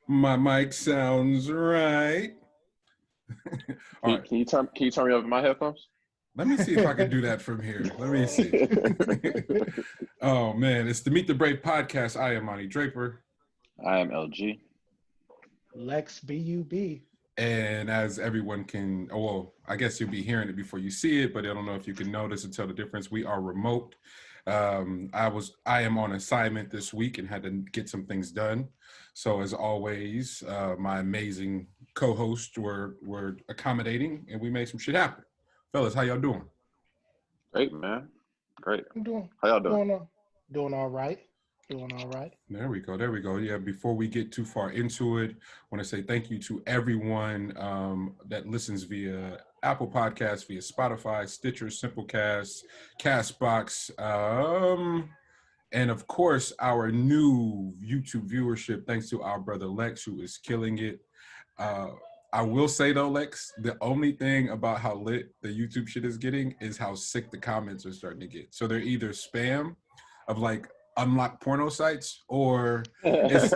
My mic sounds right. All right. Can you turn me up in my headphones? Let me see if I can do that from here. Let me see. Oh man, it's the Meet the Brave podcast. I am Monty Draper. I am LG. Lex BUB. And as everyone can, well, I guess you'll be hearing it before you see it, but I don't know if you can notice and tell the difference. We are remote. I am on assignment this week and had to get some things done. So as always, my amazing co-hosts were accommodating, and we made some shit happen. Fellas, how y'all doing? Great, man. Great. I'm doing. How y'all doing? Doing all right. Doing all right. There we go. There we go. Yeah, before we get too far into it, I want to say thank you to everyone that listens via Apple Podcasts, via Spotify, Stitcher, Simplecast, Castbox, and of course, our new YouTube viewership, thanks to our brother Lex, who is killing it. I will say though, Lex, the only thing about how lit the YouTube shit is getting is how sick the comments are starting to get. So they're either spam of like unlocked porno sites, or it's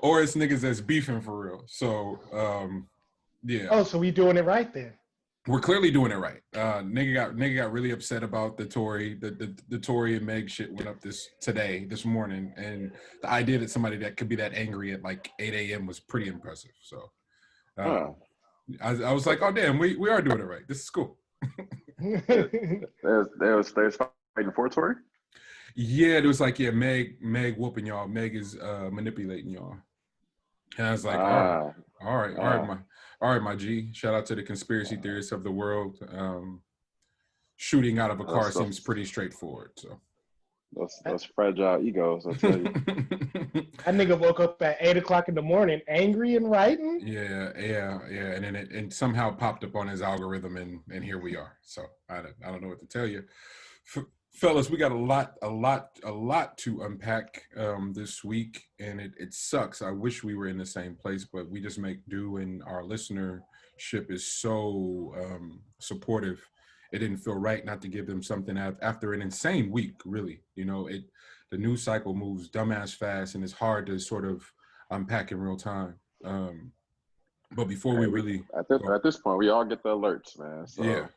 or it's niggas that's beefing for real. So yeah. Oh, so we doing it right then. We're clearly doing it right. Nigga got really upset about the Tory and Meg shit went up this morning, and the idea that somebody that could be that angry at like 8 a.m. was pretty impressive. So I was like, oh damn, we are doing it right. This is cool. There's fighting for Tory? Yeah, it was like, yeah, Meg whooping y'all. Meg is manipulating y'all. And I was like, all right, my G. Shout out to the conspiracy theorists of the world. Shooting out of a car seems pretty straightforward. So those fragile egos, I tell you. That nigga woke up at 8 o'clock in the morning, angry and writing. Yeah, and then it somehow popped up on his algorithm, and here we are. So I don't know what to tell you. Fellas, we got a lot to unpack this week, and it sucks. I wish we were in the same place, but we just make do, and our listenership is so supportive. It didn't feel right not to give them something after an insane week, really. You know, the news cycle moves dumbass fast, and it's hard to sort of unpack in real time. But before we really... At this point, we all get the alerts, man. So yeah.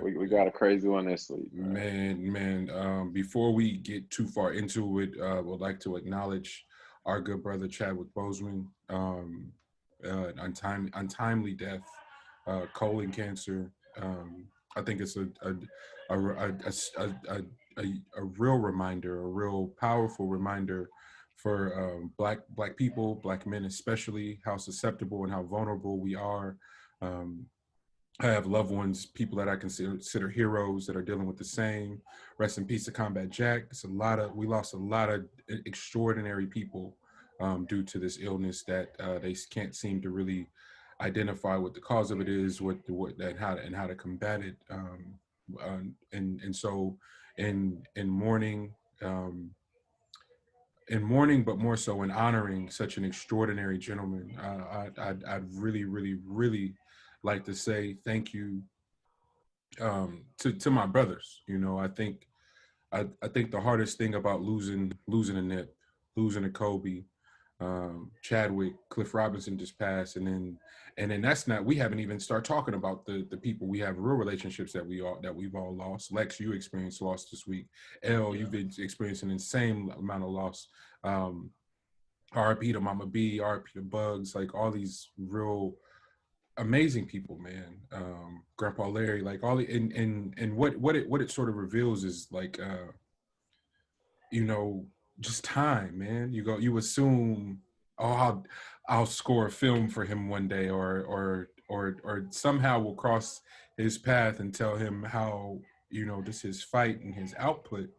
We got a crazy one this week. Man. Before we get too far into it, would like to acknowledge our good brother Chadwick Boseman, untimely death, colon cancer. I think it's a real reminder, a real powerful reminder for black people, black men especially, how susceptible and how vulnerable we are. I have loved ones, people that I consider heroes that are dealing with the same. Rest in peace to Combat Jack. We lost a lot of extraordinary people due to this illness that they can't seem to really identify what the cause of it is, and how to combat it. And so in mourning, but more so in honoring such an extraordinary gentleman, I'd really like to say thank you to my brothers. You know, I think the hardest thing about losing a Nip, losing a Kobe, Chadwick, Cliff Robinson just passed, and then that's not, we haven't even started talking about the people we have real relationships that we've all lost. Lex, you experienced loss this week. You've been experiencing an insane amount of loss. RIP to Mama B, RIP to Bugs, like all these real amazing people, man. Grandpa Larry, like all the, and what it sort of reveals is like you know, just time, man. You assume, oh, I'll score a film for him one day, or somehow we'll cross his path and tell him how, you know, just his fight and his output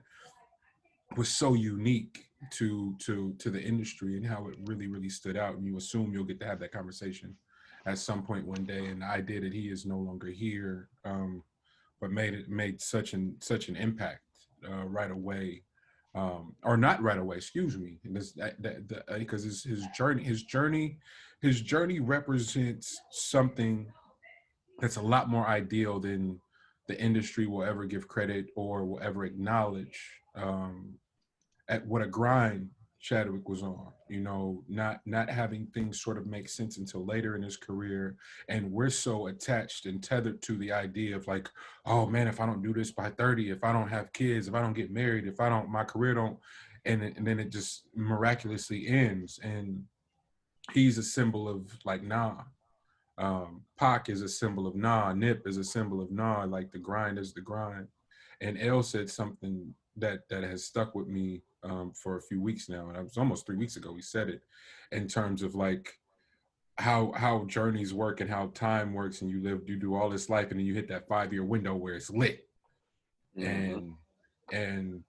was so unique to the industry and how it really stood out. And you assume you'll get to have that conversation at some point one day. And the idea that he is no longer here, but made such an impact right away. Or not right away, excuse me, because his journey represents something that's a lot more ideal than the industry will ever give credit or will ever acknowledge. At what a grind Chadwick was on, you know, not having things sort of make sense until later in his career. And we're so attached and tethered to the idea of like, oh man, if I don't do this by 30, if I don't have kids, if I don't get married, if I don't, my career don't, and then it just miraculously ends. And he's a symbol of like, nah. Pac is a symbol of nah. Nip is a symbol of nah. Like the grind is the grind. And L said something that has stuck with me for a few weeks now, and it was almost 3 weeks ago. He said it in terms of like how journeys work and how time works, and you do all this life, and then you hit that 5-year window where it's lit, and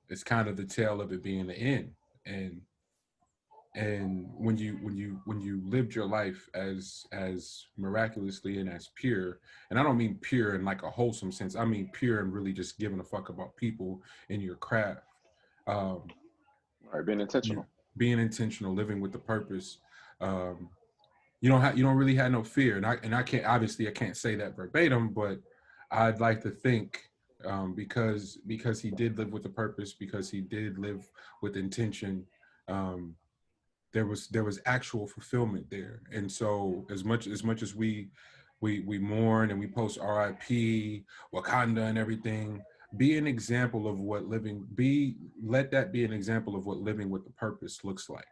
it's kind of the tail of it being the end. And when you lived your life as miraculously and as pure, and I don't mean pure in like a wholesome sense, I mean pure and really just giving a fuck about people in your craft, being intentional, living with the purpose. You don't really have no fear, and I can't, obviously I can't say that verbatim, but I'd like to think because he did live with a purpose, because he did live with intention. There was actual fulfillment there. And so as much as we mourn and we post RIP, Wakanda and everything, be an example of what let that be an example of what living with the purpose looks like.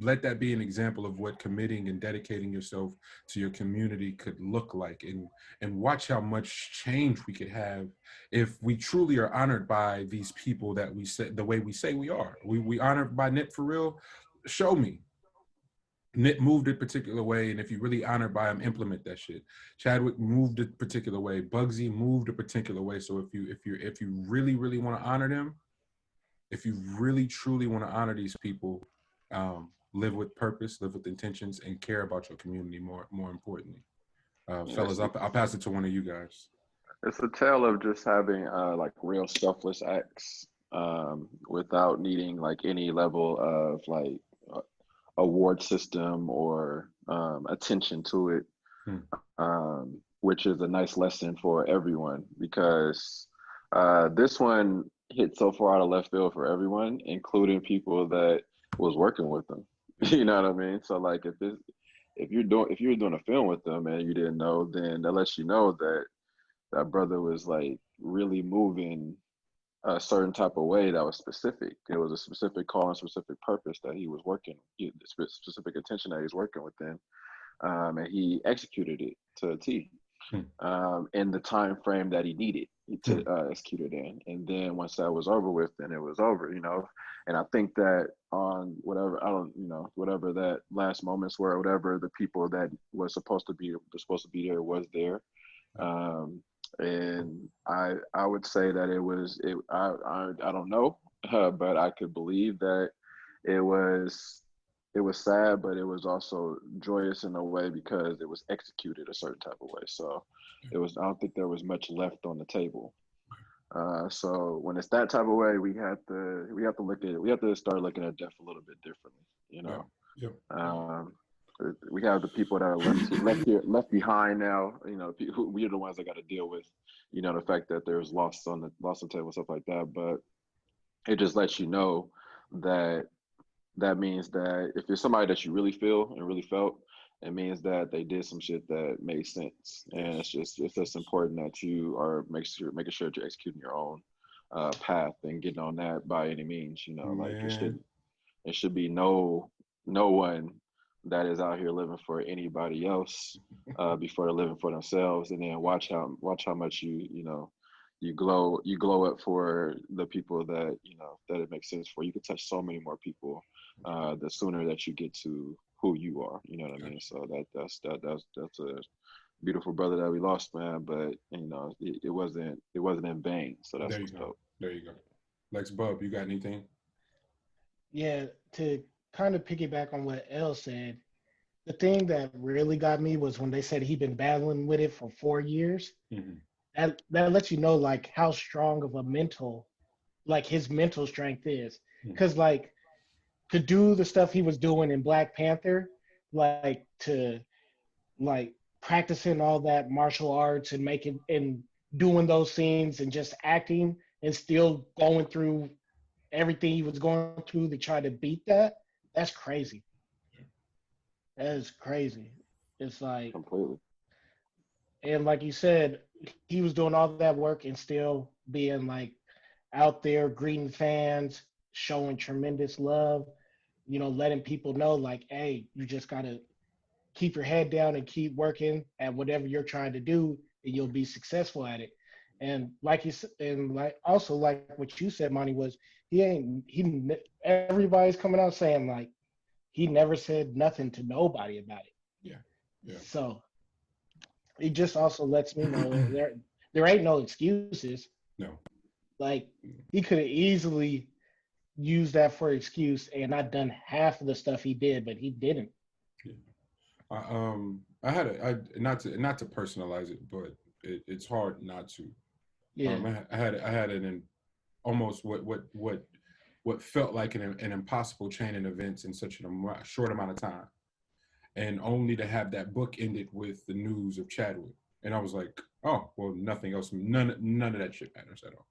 Let that be an example of what committing and dedicating yourself to your community could look like, and watch how much change we could have if we truly are honored by these people that we say the way we say we are. We honored by Nip for real. Show me. Nip moved a particular way, and if you're really honored by him, implement that shit. Chadwick moved a particular way. Bugsy moved a particular way. So if you really want to honor them, if you really truly want to honor these people, live with purpose, live with intentions, and care about your community more importantly. Fellas, I'll pass it to one of you guys. It's a tale of just having like real selfless acts without needing like any level of like award system or attention to it, which is a nice lesson for everyone, because this one hit so far out of left field for everyone, including people that was working with them. You know what I mean? So like if you're doing a film with them and you didn't know, then that lets you know that that brother was like really moving a certain type of way that was specific. It was a specific call and specific purpose that he was working, specific intention that he was working within, and he executed it to a T in the time frame that he needed to execute it in. And then once that was over with, then it was over, you know. And I think that on whatever, whatever that last moments were, whatever the people that was supposed to be there was there. And I would say that I don't know, but I could believe that it was sad, but it was also joyous in a way because it was executed a certain type of way. So I don't think there was much left on the table. So when it's that type of way, we have to start looking at death a little bit differently, you know. Yeah. We have the people that are left behind now. You know, we are the ones that got to deal with, you know, the fact that there's loss on the table, stuff like that. But it just lets you know that means that if it's somebody that you really feel and really felt, it means that they did some shit that made sense. And it's just important that you are making sure that you're executing your own path and getting on that by any means. You know, like it should be no one that is out here living for anybody else before they're living for themselves. And then watch how much you glow up for the people that, you know, that it makes sense for. You can touch so many more people the sooner that you get to who you are, you know what I mean? So that's a beautiful brother that we lost, man, but you know, it wasn't in vain. So that's what's dope. There you go. Lex Bub, you got anything? Yeah, to kind of piggyback on what Elle said, the thing that really got me was when they said he'd been battling with it for 4 years. Mm-hmm. That lets you know like how strong of a his mental strength is. Because like to do the stuff he was doing in Black Panther, like to like practicing all that martial arts and doing those scenes and just acting and still going through everything he was going through to try to beat that, that's crazy. That is crazy. It's like, completely. and like you said, he was doing all that work and still being like out there greeting fans, showing tremendous love, letting people know like, hey, you just gotta keep your head down and keep working at whatever you're trying to do, and you'll be successful at it. And like and like also like what you said, Monty, was everybody's coming out saying like he never said nothing to nobody about it. Yeah. Yeah. So it just also lets me know that there ain't no excuses. No. Like he could have easily used that for excuse and not done half of the stuff he did, but he didn't. Yeah. I had not to personalize it, but it's hard not to. Yeah. I had it in almost what felt like an impossible chain of events in such a short amount of time, and only to have that book ended with the news of Chadwick, and I was like, oh well, nothing else, none of that shit matters at all.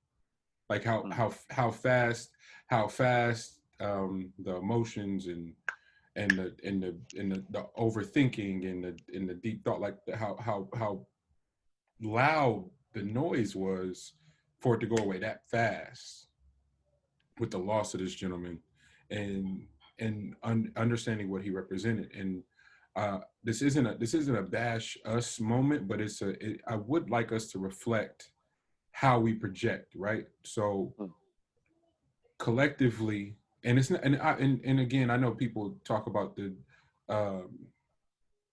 Like how fast the emotions and the overthinking and the deep thought, like how loud the noise was for it to go away that fast with the loss of this gentleman and understanding what he represented. And this isn't a bash us moment, but I would like us to reflect how we project, right? So collectively, and it's not, and again, I know people talk about the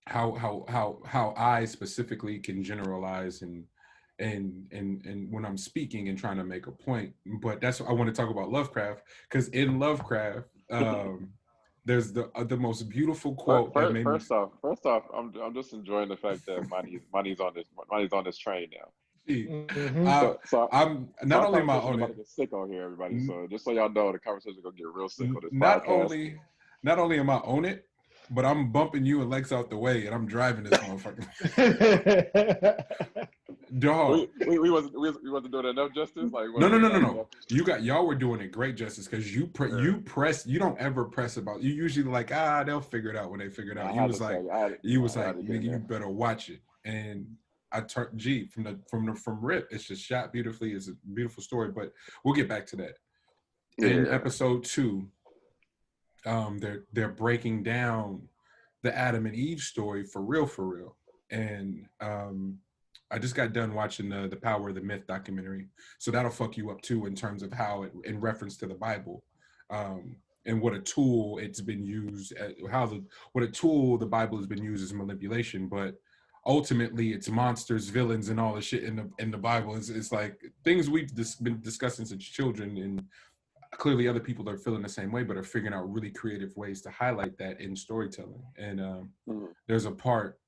how I specifically can generalize and when I'm speaking and trying to make a point, but that's what I want to talk about Lovecraft, because in Lovecraft, there's the most beautiful quote that made first off, I'm just enjoying the fact that Monty's on this train now. Mm-hmm. So I'm not only am I on about it, to get sick on here, everybody. So just so y'all know, the conversation is gonna get real sick on this not podcast. only am I on it, but I'm bumping you and Lex out the way, and I'm driving this motherfucker. Dog. We wasn't doing enough justice. Like No. Y'all were doing it great justice, because you press. You don't ever press about. You usually like, they'll figure it out when they figure it out. You was like, nigga, you better watch it. And I turned from Rip. It's just shot beautifully. It's a beautiful story, but we'll get back to that. In episode 2, they're breaking down the Adam and Eve story for real, and I just got done watching the Power of the Myth documentary, so that'll fuck you up too in terms of how it, in reference to the Bible, and what a tool it's been used, what a tool the Bible has been used as manipulation, but ultimately it's monsters, villains, and all the shit in the Bible. It's like things we've been discussing since children, and clearly other people are feeling the same way, but are figuring out really creative ways to highlight that in storytelling. And there's a part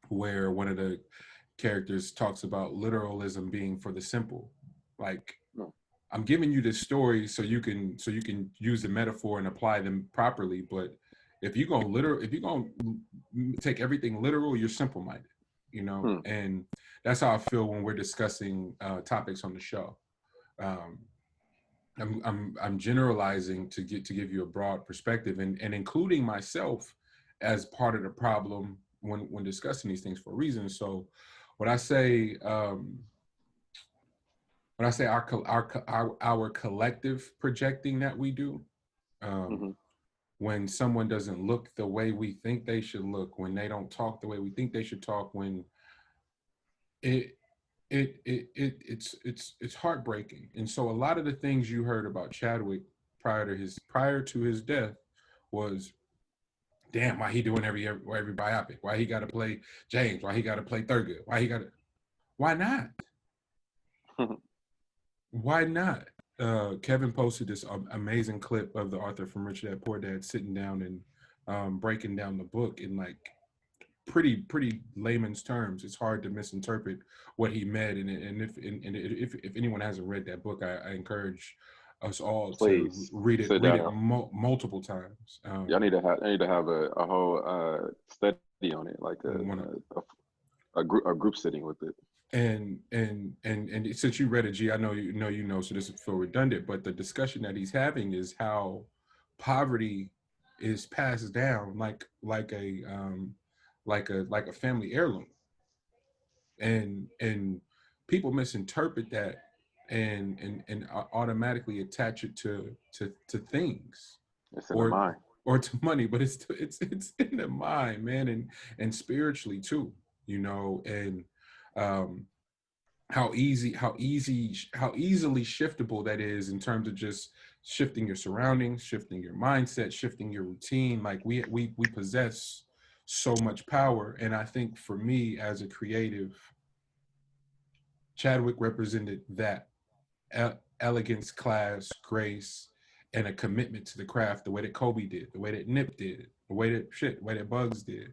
where one of the characters talks about literalism being for the simple. Like, I'm giving you this story so you can use the metaphor and apply them properly, but if you're gonna take everything literal, you're simple-minded, and that's how I feel when we're discussing topics on the show. I'm generalizing to give you a broad perspective, and including myself as part of the problem when discussing these things for a reason. So when I say our collective projecting that we do, when someone doesn't look the way we think they should look, when they don't talk the way we think they should talk, when it's heartbreaking. And so a lot of the things you heard about Chadwick prior to his death was, damn, why he doing every biopic? Why he got to play James? Why he got to play Thurgood? Why not? Why not? Kevin posted this amazing clip of the author from Rich Dad Poor Dad sitting down and breaking down the book in like pretty layman's terms. It's hard to misinterpret what he meant, and if anyone hasn't read that book, I encourage us all to read it multiple times. I need to have a whole study on it, like a group sitting with it. and since you read it, G, I know you know, so this will feel redundant, but the discussion that he's having is how poverty is passed down like a family heirloom, and people misinterpret that and automatically attach it to things It's in the or mind. or to money, but it's in the mind, man, and spiritually too, you know, and um how easily shiftable that is in terms of just shifting your surroundings, shifting your mindset, shifting your routine. Like we possess so much power, and I think for me as a creative, Chadwick represented that elegance, class, grace, and a commitment to the craft, the way that Kobe did, the way that Nip did, the way that Bugs did.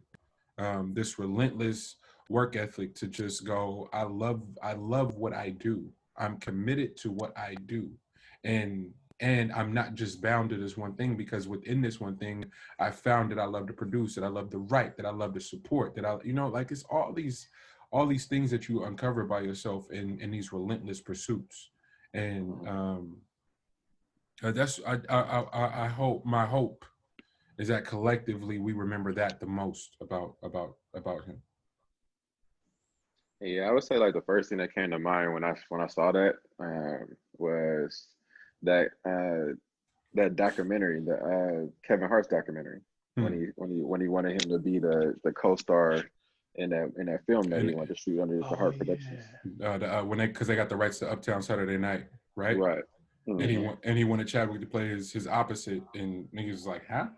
This relentless work ethic to just go, I love what I do. I'm committed to what I do. And I'm not just bound to this one thing, because within this one thing, I found that I love to produce, that I love to write, that I love to support, that I, you know, like it's all these things that you uncover by yourself in these relentless pursuits. And that's I hope, my hope is that collectively we remember that the most about him. Yeah, I would say like the first thing that came to mind when I saw that was that that documentary, the Kevin Hart's documentary, when Hmm. he wanted him to be the co-star in that film that he And wanted to shoot under the Oh Hart Productions. yeah. when because they got the rights to Uptown Saturday Night, right? Right. Yeah. And he wanted Chadwick to play his opposite, and niggas was like, how?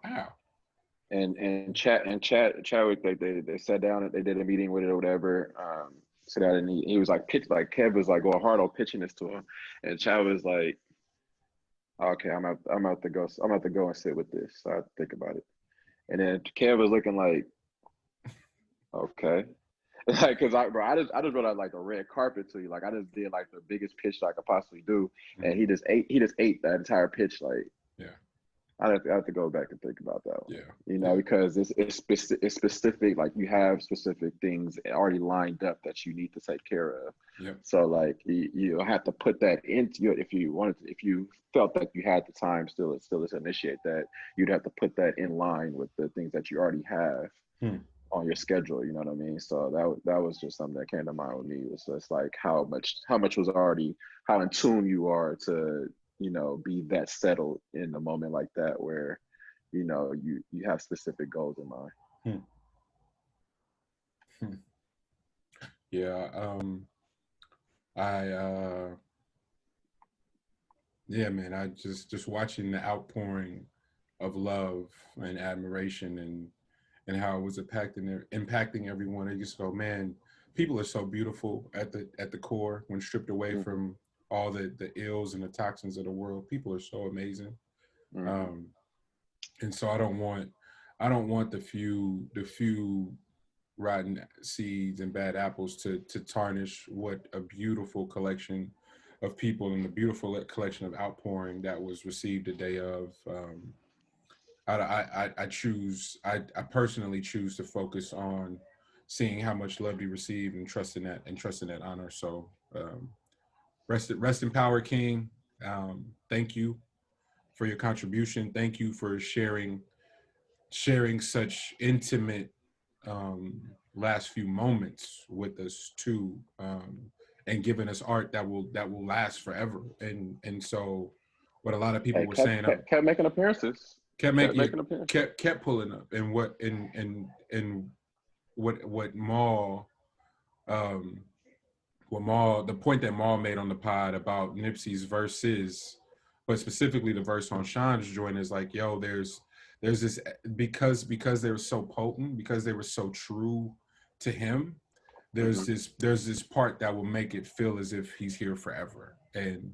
Chadwick, they sat down and they did a meeting with it or whatever. Sat down and he was like pitch, like Kev was like going hard on pitching this to him, and Chad was like, okay, I'm out to go and sit with this. So I have to think about it. And then Kev was looking like, okay. Like, cause I just wrote out like a red carpet to you. Like I just did like the biggest pitch I could possibly do. And Mhm. he just ate that entire pitch. Like Yeah, I have to go back and think about that one. yeah, You know, yeah, because it's specific, like you have specific things already lined up that you need to take care of. yeah. So like you have to put that into your, if you wanted to, if you felt like you had the time still to initiate that, you'd have to put that in line with the things that you already have Hmm. on your schedule. You know what I mean? So that was just something that came to mind with me. It was just like how much was already, how in tune you are to, you know, be that settled in a moment like that where, you know, you have specific goals in mind. Hmm. Hmm. Yeah. I yeah, man. I just watching the outpouring of love and admiration and how it was impacting everyone. I just go, man, people are so beautiful at the core when stripped away Mm-hmm. from all the ills and the toxins of the world. People are so amazing. Mm-hmm. Um, and so I don't want the few rotten seeds and bad apples to tarnish what a beautiful collection of people and the beautiful collection of outpouring that was received the day of. I personally choose to focus on seeing how much love he received and trusting that honor. So rest in power, King. Thank you for your contribution. Thank you for sharing such intimate last few moments with us too, and giving us art that will last forever. And so, what a lot of people Hey, were saying, kept making appearances. kept Kept making making appearances. kept pulling up, and what Maul um the point that Maul made on the pod about Nipsey's verses, but specifically the verse on Sean's joint is like, yo, there's this, because they were so potent, because they were so true to him, Mm-hmm. there's this part that will make it feel as if he's here forever. And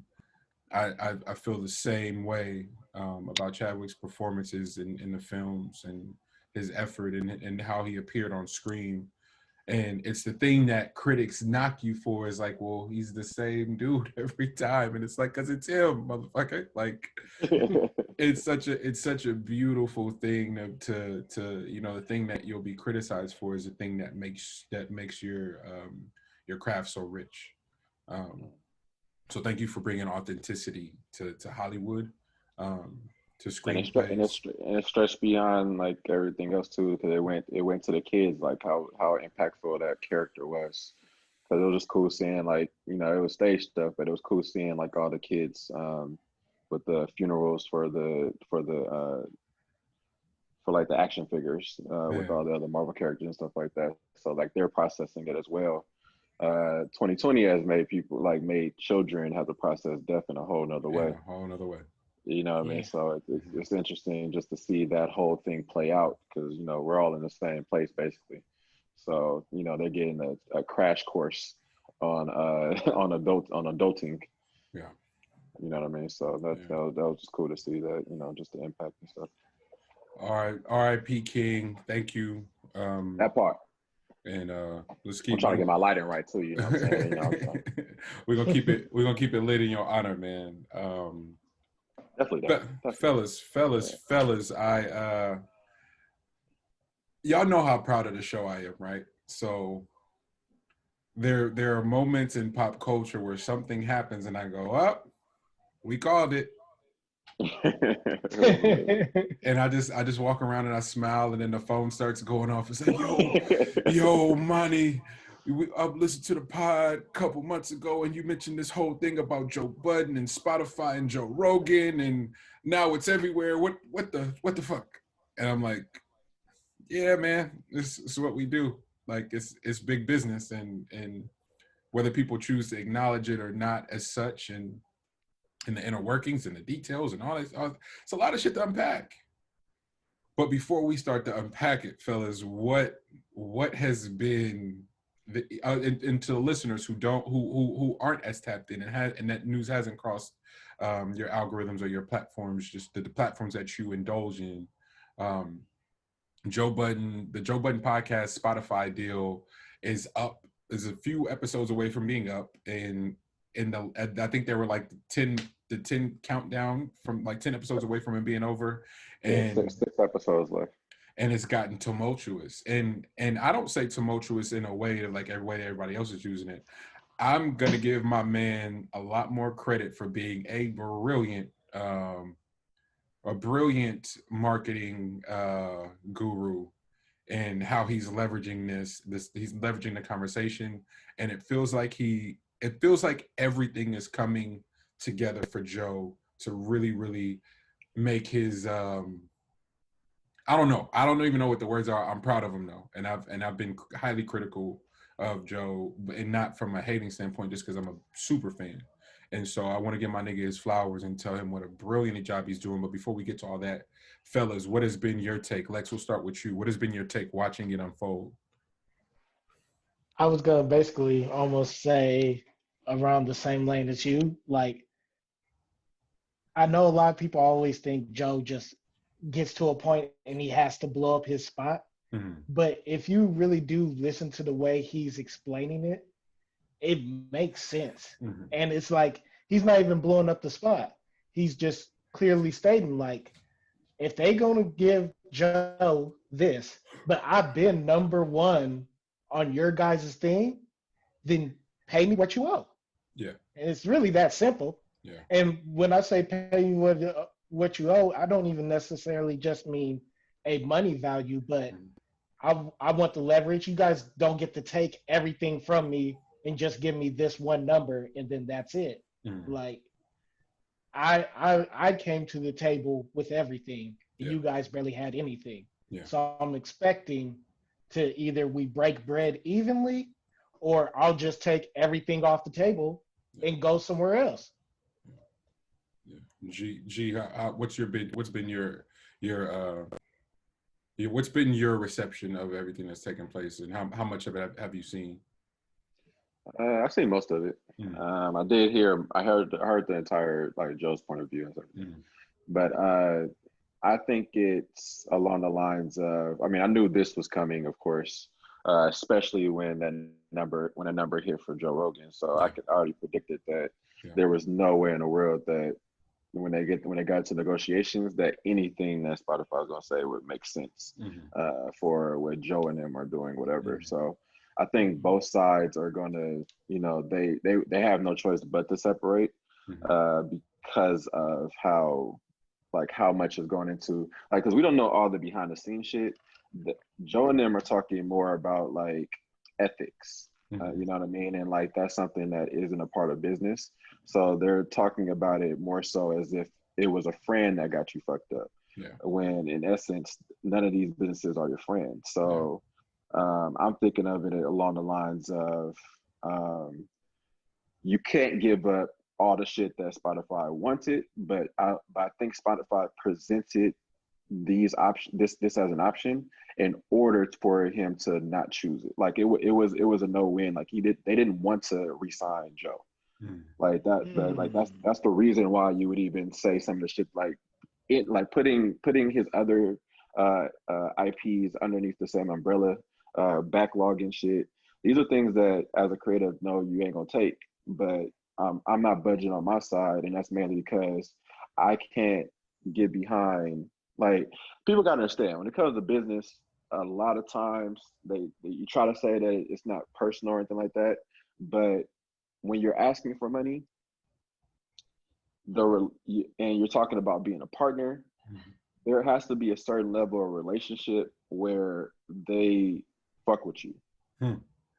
I feel the same way about Chadwick's performances in the films and his effort and how he appeared on screen. And it's the thing that critics knock you for, is like, well, he's the same dude every time. And it's like, because it's him, motherfucker. Like, it's such a beautiful thing to the thing that you'll be criticized for is the thing that makes your craft so rich. So thank you for bringing authenticity to Hollywood, to screenplays. And it stretched beyond like everything else too, because it went to the kids, like how impactful that character was. Because it was just cool seeing, like, you know, it was stage stuff, but it was cool seeing like all the kids with the funerals for like the action figures with all the other Marvel characters and stuff like that. So like they're processing it as well. 2020 has made children have to process death in a whole nother way. A whole nother way. You know what I mean? So it's interesting just to see that whole thing play out, because, you know, we're all in the same place basically. So, you know, they're getting a crash course on adulting. Yeah. You know what I mean? So that was just cool to see that, you know, just the impact and stuff. All right, R.I.P. King. Thank you. That part. And let's keep. I'm trying to get my lighting right too. You know what I'm saying? You know, we're gonna keep it. We're gonna keep it lit in your honor, man. Definitely. Fellas. Y'all know how proud of the show I am, right? So there are moments in pop culture where something happens and I go, up, we called it. And I just walk around and I smile, and then the phone starts going off. It's like, yo, Monty, we listened to the pod a couple months ago, and you mentioned this whole thing about Joe Budden and Spotify and Joe Rogan, and now it's everywhere. What the fuck? And I'm like, yeah, man, this is what we do. Like, it's big business, and whether people choose to acknowledge it or not as such, and the inner workings and the details and all that, it's a lot of shit to unpack. But before we start to unpack it, fellas, what has been and to the listeners who aren't as tapped in and that news hasn't crossed your algorithms or your platforms, just the platforms that you indulge in. The Joe Budden podcast Spotify deal is a few episodes away from being up, and I think there were like the 10 countdown from like 10 episodes away from it being over, and six episodes left. And it's gotten tumultuous, and I don't say tumultuous in a way of like every way everybody else is using it. I'm gonna give my man a lot more credit for being a brilliant marketing guru, and how he's leveraging he's leveraging the conversation, and it feels like everything is coming together for Joe to really, really make his I don't even know what the words are. I'm proud of him though. And I've been highly critical of Joe, and not from a hating standpoint, just because I'm a super fan. And so I want to give my nigga his flowers and tell him what a brilliant job he's doing. But before we get to all that, fellas, what has been your take? Lex, we'll start with you. What has been your take watching it unfold? I was gonna basically almost say around the same lane as you. Like, I know a lot of people always think Joe just gets to a point and he has to blow up his spot. Mm-hmm. But if you really do listen to the way he's explaining it, it makes sense. Mm-hmm. And it's like, he's not even blowing up the spot. He's just clearly stating, like, if they gonna give Joe this, but I've been number one on your guys' thing, then pay me what you owe. Yeah. And it's really that simple. Yeah. And when I say pay you what you owe, I don't even necessarily just mean a money value, but I want the leverage. You guys don't get to take everything from me and just give me this one number and then that's it. Mm-hmm. Like, I came to the table with everything. Yeah. You guys barely had anything. Yeah. So I'm expecting to either we break bread evenly, or I'll just take everything off the table and go somewhere else. G, what's been your reception of everything that's taken place, and how much of it have you seen? I've seen most of it. Mm-hmm. I heard the entire, like, Joe's point of view and stuff. Mm-hmm. But I think it's along the lines of, I mean, I knew this was coming, of course, especially when a number hit for Joe Rogan. So I could already predicted that there was no way in the world that when they got to negotiations that anything that Spotify was gonna say would make sense for what Joe and them are doing, whatever. Mm-hmm. So I think both sides are going to, you know, they have no choice but to separate because of how much is going into, like, because we don't know all the behind the scenes shit. Joe and them are talking more about like ethics, you know what I mean? And like, that's something that isn't a part of business. So they're talking about it more so as if it was a friend that got you fucked up. Yeah. When in essence, none of these businesses are your friend. So I'm thinking of it along the lines of you can't give up all the shit that Spotify wanted, but I think Spotify presented these this as an option in order for him to not choose it. Like it was a no-win. Like they didn't want to re-sign Joe. Like that's the reason why you would even say some of the shit like it, like putting his other IPs underneath the same umbrella, backlogging shit. These are things that as a creative, no, you ain't gonna take. But I'm not budging on my side, and that's mainly because I can't get behind. Like, people gotta understand, when it comes to business, a lot of times you try to say that it's not personal or anything like that, but when you're asking for money, and you're talking about being a partner, there has to be a certain level of relationship where they fuck with you.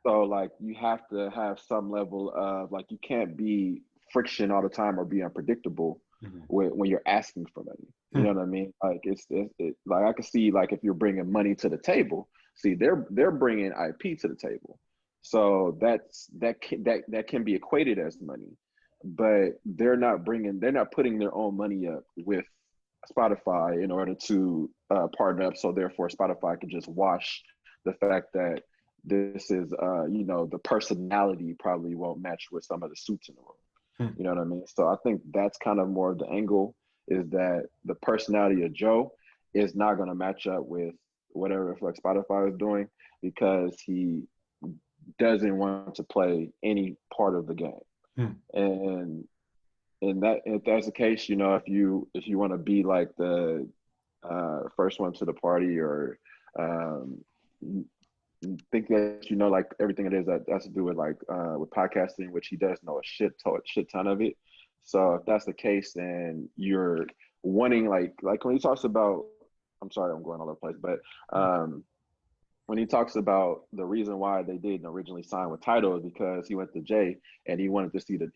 So like, you have to have some level of, like, you can't be friction all the time or be unpredictable when you're asking for money. You know what I mean? Like it's like, I can see, like, if you're bringing money to the table, see they're bringing IP to the table, so that can be equated as money, but they're not putting their own money up with Spotify in order to partner up. So therefore, Spotify can just wash the fact that this is, you know, the personality probably won't match with some of the suits in the room. You know what I mean? So I think that's kind of more of the angle, is that the personality of Joe is not going to match up with whatever like Spotify is doing, because he doesn't want to play any part of the game. And if that's the case, you know, if you want to be like the first one to the party, or think that you know, like, everything it is that has to do with like with podcasting, which he does know a shit ton of it. So if that's the case, then you're wanting, like when he talks about, I'm sorry, I'm going all over the place, but when he talks about the reason why they didn't originally sign with Tidal is because he went to Jay and he wanted to see the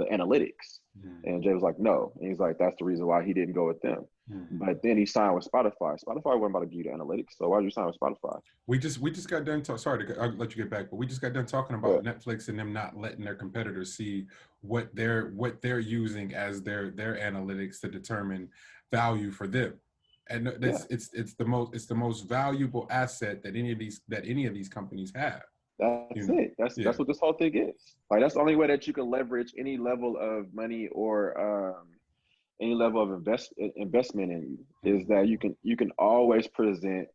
analytics, and Jay was like, no, and he's like, that's the reason why he didn't go with them. But then he signed with Spotify. Spotify wasn't about to give you the analytics, so why did you sign with Spotify? We just got done. I'll let you get back, but we just got done talking about Netflix and them not letting their competitors see what they're using as their analytics to determine value for them. And it's the most valuable asset that any of these companies have. That's it. That's what this whole thing is. Like, that's the only way that you can leverage any level of money or any level of investment in you, is that you can always present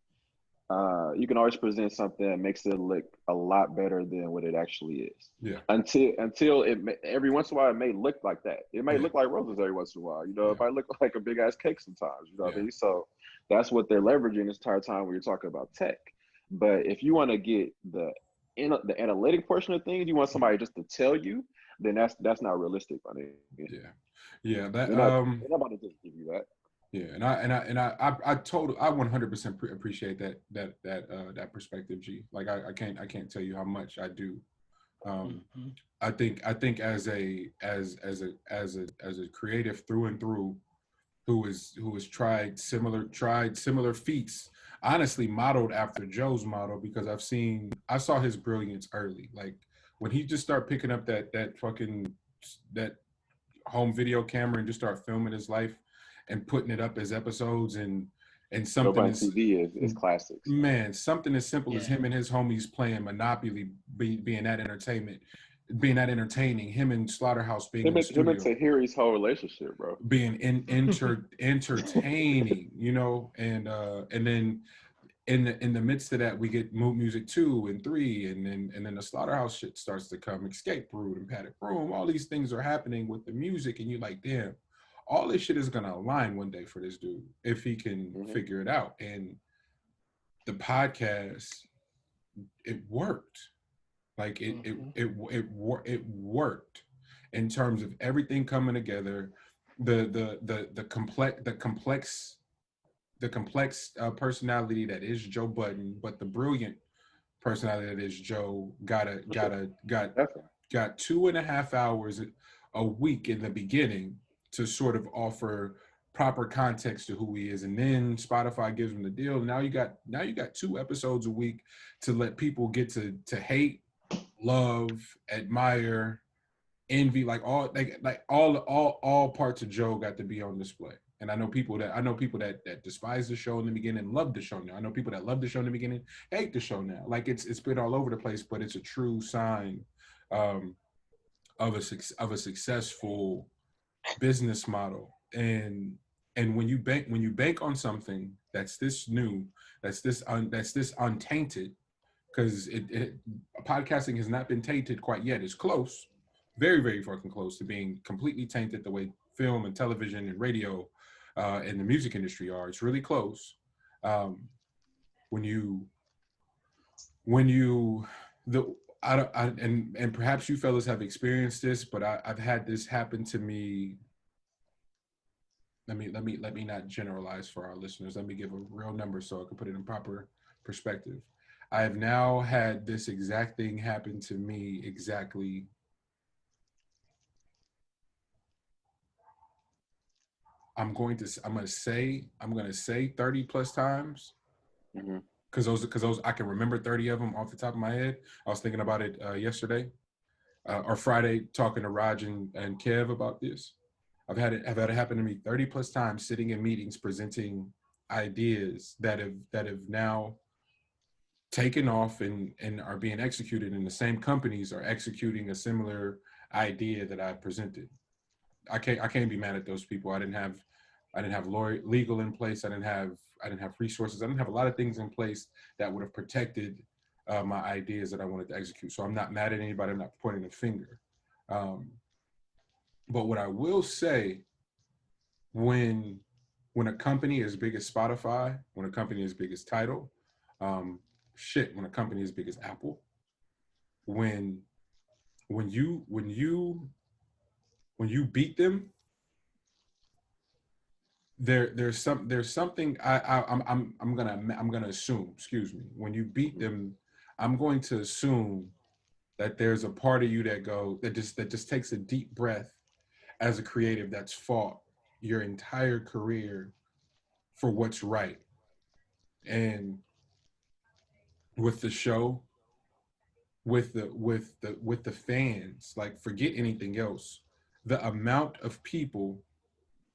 something that makes it look a lot better than what it actually is. Yeah. Until every once in a while, it may look like that. It may look like roses every once in a while. You know, it might look like a big ass cake sometimes. You know what I mean? So that's what they're leveraging this entire time when you're talking about tech. But if you want to get the analytic portion of things, you want somebody just to tell you, then that's not realistic. I mean, that they're not about to just give you that. Yeah, and I 100% appreciate that perspective, G. Like, I can't tell you how much I do. I think as a creative through and through, who has tried similar feats, honestly modeled after Joe's model, because I saw his brilliance early. Like, when he just started picking up that home video camera and just start filming his life and putting it up as episodes, and something TV is classics. Man, something as simple as him and his homies playing Monopoly, being that entertaining, him and Slaughterhouse being in the studio. Him and Tahiri's whole relationship, bro. Being entertaining, you know, and then in the midst of that, we get Mood Music 2 and 3, and then the Slaughterhouse shit starts to come, Escape Route and Paddock Room. All these things are happening with the music, and you're like, damn, all this shit is gonna align one day for this dude if he can figure it out. And the podcast it worked. Like Mm-hmm. it worked in terms of everything coming together, the complex personality that is Joe Budden, but the brilliant personality that is Joe For sure. Definitely. got 2.5 hours a week in the beginning to sort of offer proper context to who he is, and then Spotify gives him the deal. Now you got 2 episodes a week to let people get to hate, love, admire, envy, like all parts of Joe got to be on display. And I know people that despise the show in the beginning and love the show now. I know people that love the show in the beginning, hate the show now. Like it's been all over the place, but it's a true sign um, of a successful business model. And when you bank on something that's this new, that's this untainted, because podcasting has not been tainted quite yet. It's close, very, very fucking close to being completely tainted the way film and television and radio and the music industry are. It's really close. Um, when you the and perhaps you fellas have experienced this, but I've had this happen to me. Let me not generalize for our listeners. Let me give a real number so I can put it in proper perspective. I have now had this exact thing happen to me exactly. I'm going to say 30 plus times, Mm-hmm. because those I can remember 30 of them off the top of my head. I was thinking about it yesterday or Friday, talking to Raj and Kev about this. I've had it happen to me 30 plus times, sitting in meetings presenting ideas that have now taken off and are being executed, and the same companies are executing a similar idea that I presented. I can't be mad at those people. I didn't have legal in place. I didn't have resources. I didn't have a lot of things in place that would have protected my ideas that I wanted to execute. So I'm not mad at anybody. I'm not pointing a finger. But what I will say, when a company as big as Spotify, when a company as big as Tidal, when a company as big as Apple, when you beat them, there's something I'm gonna assume. Excuse me. When you beat them, I'm going to assume that there's a part of you that just takes a deep breath as a creative that's fought your entire career for what's right. And with the show, with the fans, like, forget anything else. The amount of people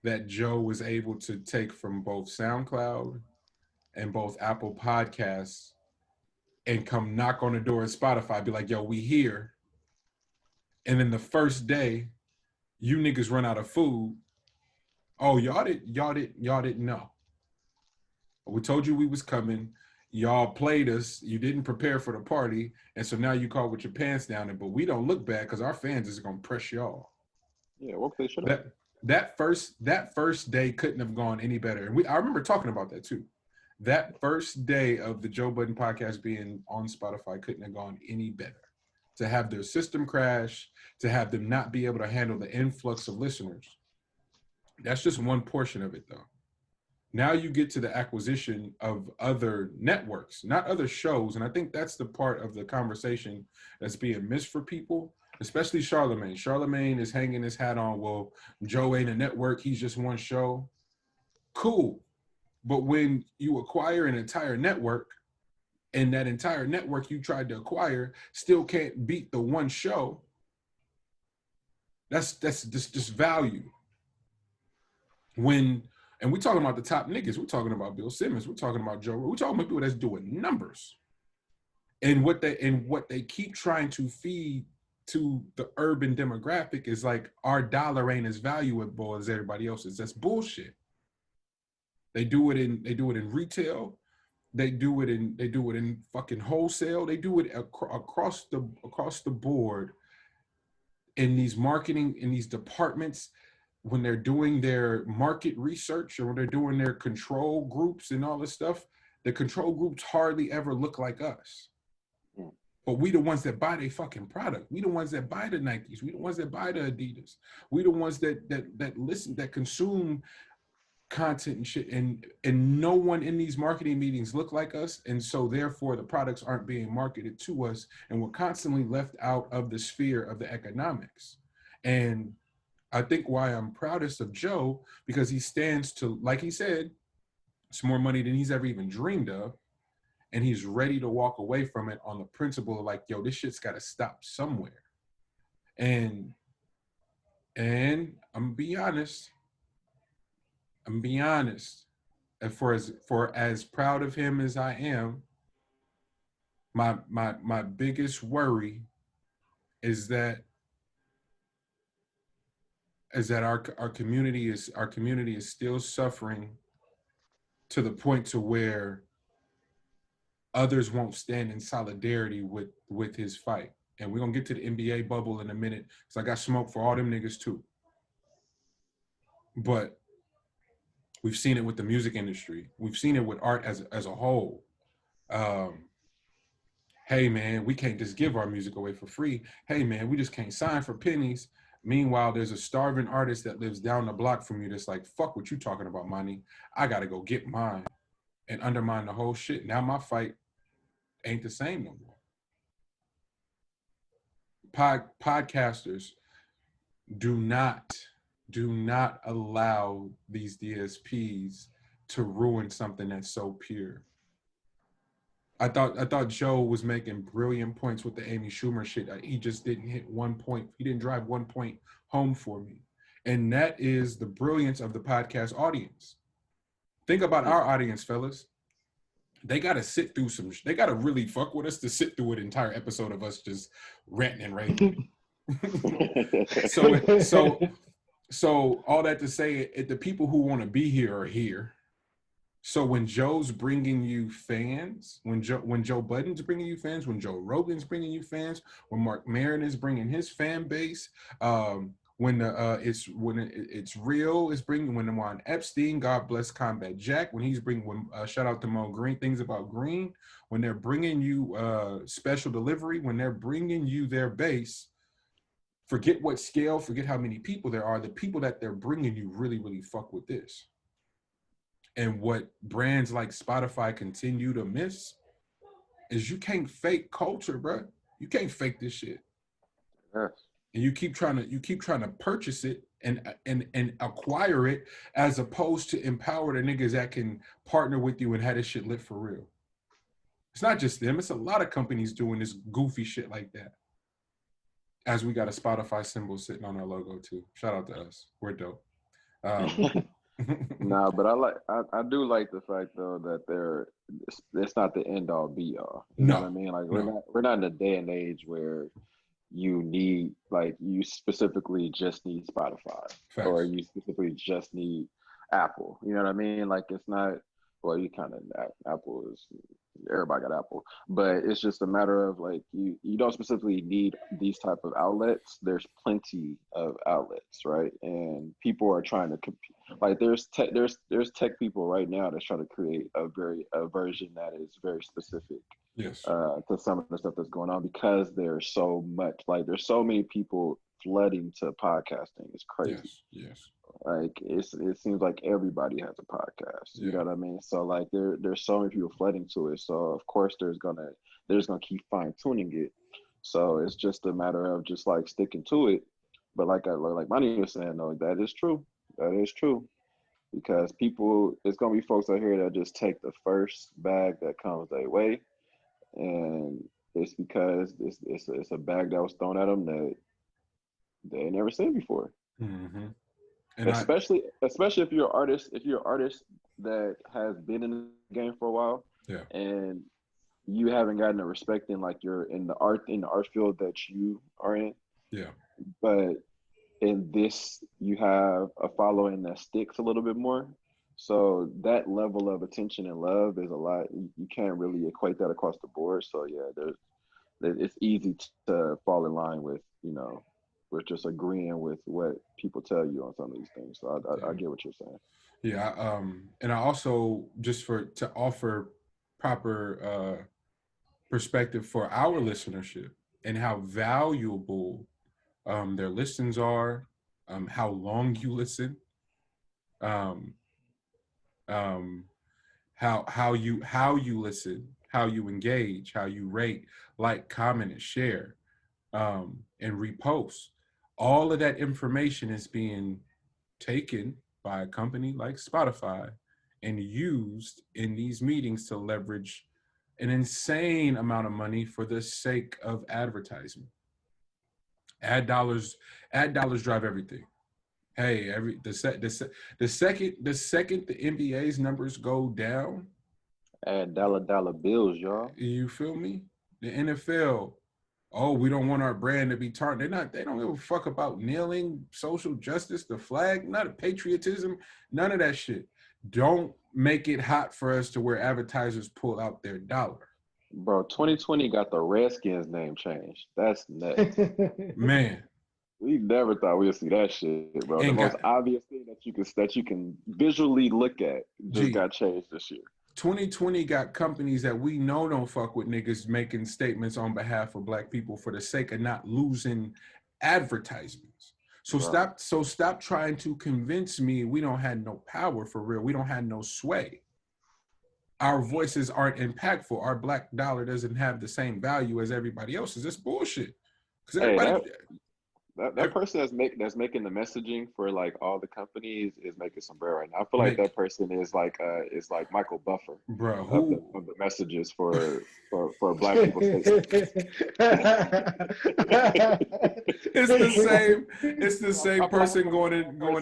that Joe was able to take from both SoundCloud and both Apple Podcasts and come knock on the door at Spotify, be like, yo, we here. And then the first day, you niggas run out of food. Oh, y'all didn't know. We told you we was coming. Y'all played us. You didn't prepare for the party, and so now you caught with your pants down. But we don't look bad because our fans is gonna press y'all. Yeah, what they should have. That first day couldn't have gone any better. And I remember talking about that too. That first day of the Joe Budden podcast being on Spotify couldn't have gone any better. To have their system crash, to have them not be able to handle the influx of listeners. That's just one portion of it, though. Now you get to the acquisition of other networks, not other shows. And I think that's the part of the conversation that's being missed for people, especially Charlemagne. Charlemagne is hanging his hat on, well, Joe ain't a network, he's just one show. Cool. But when you acquire an entire network, and that entire network you tried to acquire still can't beat the one show, that's just value. And we're talking about the top niggas. We're talking about Bill Simmons. We're talking about Joe. We're talking about people that's doing numbers. And what they keep trying to feed to the urban demographic is like, our dollar ain't as valuable as everybody else's. That's bullshit. They do it in retail. They do it in fucking wholesale. They do it across the board in these marketing, in these departments. When they're doing their market research or when they're doing their control groups and all this stuff, the control groups hardly ever look like us. But we the ones that buy their fucking product. We the ones that buy the Nikes. We the ones that buy the Adidas. We the ones that listen, that consume content and shit. And no one in these marketing meetings look like us. And so therefore the products aren't being marketed to us. And we're constantly left out of the sphere of the economics. And I think why I'm proudest of Joe, because he stands to, like he said, it's more money than he's ever even dreamed of. And he's ready to walk away from it on the principle of like, yo, this shit's got to stop somewhere. And I'm gonna be honest. And for as proud of him as I am, my biggest worry is that our community is still suffering to the point to where others won't stand in solidarity with his fight. And we're gonna get to the NBA bubble in a minute, because I got smoke for all them niggas too. But we've seen it with the music industry. We've seen it with art as a whole. Hey man, we can't just give our music away for free. Hey man, we just can't sign for pennies. Meanwhile, there's a starving artist that lives down the block from you that's like, fuck what you talking about, money. I gotta go get mine, and undermine the whole shit. Now my fight ain't the same no more. Podcasters, do not allow these DSPs to ruin something that's so pure. I thought Joe was making brilliant points with the Amy Schumer shit. He just didn't hit 1 point. He didn't drive 1 point home for me. And that is the brilliance of the podcast audience. Think about our audience, fellas. They got to sit through they got to really fuck with us to sit through an entire episode of us just ranting and raving. So all that to say, the people who want to be here are here. So when Joe's bringing you fans, when Joe Budden's bringing you fans, when Joe Rogan's bringing you fans, when Mark Maron is bringing his fan base, when it's real, it's bringing, when Juan Epstein, God bless Combat Jack, when he's bringing, shout out to Mo Green, Things About Green, when they're bringing you special delivery, when they're bringing you their base, forget what scale, forget how many people there are. The people that they're bringing you really, really fuck with this. And what brands like Spotify continue to miss is you can't fake culture, bro. You can't fake this shit. Yes. And you keep trying to purchase it and acquire it, as opposed to empower the niggas that can partner with you and have this shit lit for real. It's not just them. It's a lot of companies doing this goofy shit like that. As we got a Spotify symbol sitting on our logo too. Shout out to us. We're dope. Nah, but I do like the fact though that it's not the end all be all. You know what I mean? Like we're not in a day and age where you specifically just need Spotify. Facts. Or you specifically just need Apple. You know what I mean? Like it's not. Well, you kind of, Apple is, everybody got Apple, but it's just a matter of like, you don't specifically need these type of outlets. There's plenty of outlets, right? And people are trying to compete. Like there's tech people right now that's trying to create a version that is very specific. Yes. To some of the stuff that's going on, because there's so so many people flooding to podcasting. It's crazy. Yes. Like it seems like everybody has a podcast. You know what I mean? So like there's so many people flooding to it. So of course there's gonna keep fine tuning it. So it's just a matter of just like sticking to it. But like Manny was saying though, that is true. That is true. Because it's gonna be folks out here that just take the first bag that comes their way, and it's because it's a bag that was thrown at them that they ain't never seen before. Mm-hmm. And especially if you're an artist that has been in the game for a while, and you haven't gotten the respect in like you're in the art field that you are in, but in this you have a following that sticks a little bit more, so that level of attention and love is a lot. You can't really equate that across the board. So it's easy to fall in line with with just agreeing with what people tell you on some of these things. So I get what you're saying. Yeah. And I also, just to offer proper perspective for our listenership and how valuable their listens are, how long you listen, um, um, how you listen, how you engage, how you rate, like, comment, and share, and repost. All of that information is being taken by a company like Spotify and used in these meetings to leverage an insane amount of money for the sake of advertisement. Ad dollars, ad dollars drive everything. Hey, the second the NBA's numbers go down, Add dollar bills, y'all. you feel me? The NFL, oh, we don't want our brand to be tarnished. They don't give a fuck about kneeling, social justice, the flag, none of patriotism, none of that shit. Don't make it hot for us to where advertisers pull out their dollar. Bro, 2020 got the Redskins name changed. That's nuts. Man. We never thought we'd see that shit, bro. The most obvious thing that you can visually look at just got changed this year. 2020 got companies that we know don't fuck with niggas making statements on behalf of Black people for the sake of not losing advertisements. So stop trying to convince me we don't have no power for real. We don't have no sway. Our voices aren't impactful. Our Black dollar doesn't have the same value as everybody else's. It's bullshit. Because everybody. That person that's making the messaging for like all the companies is making some bread right now. I feel like that person is like Michael Buffer, bro, of the messages for Black people. It's the same person going in. Bro,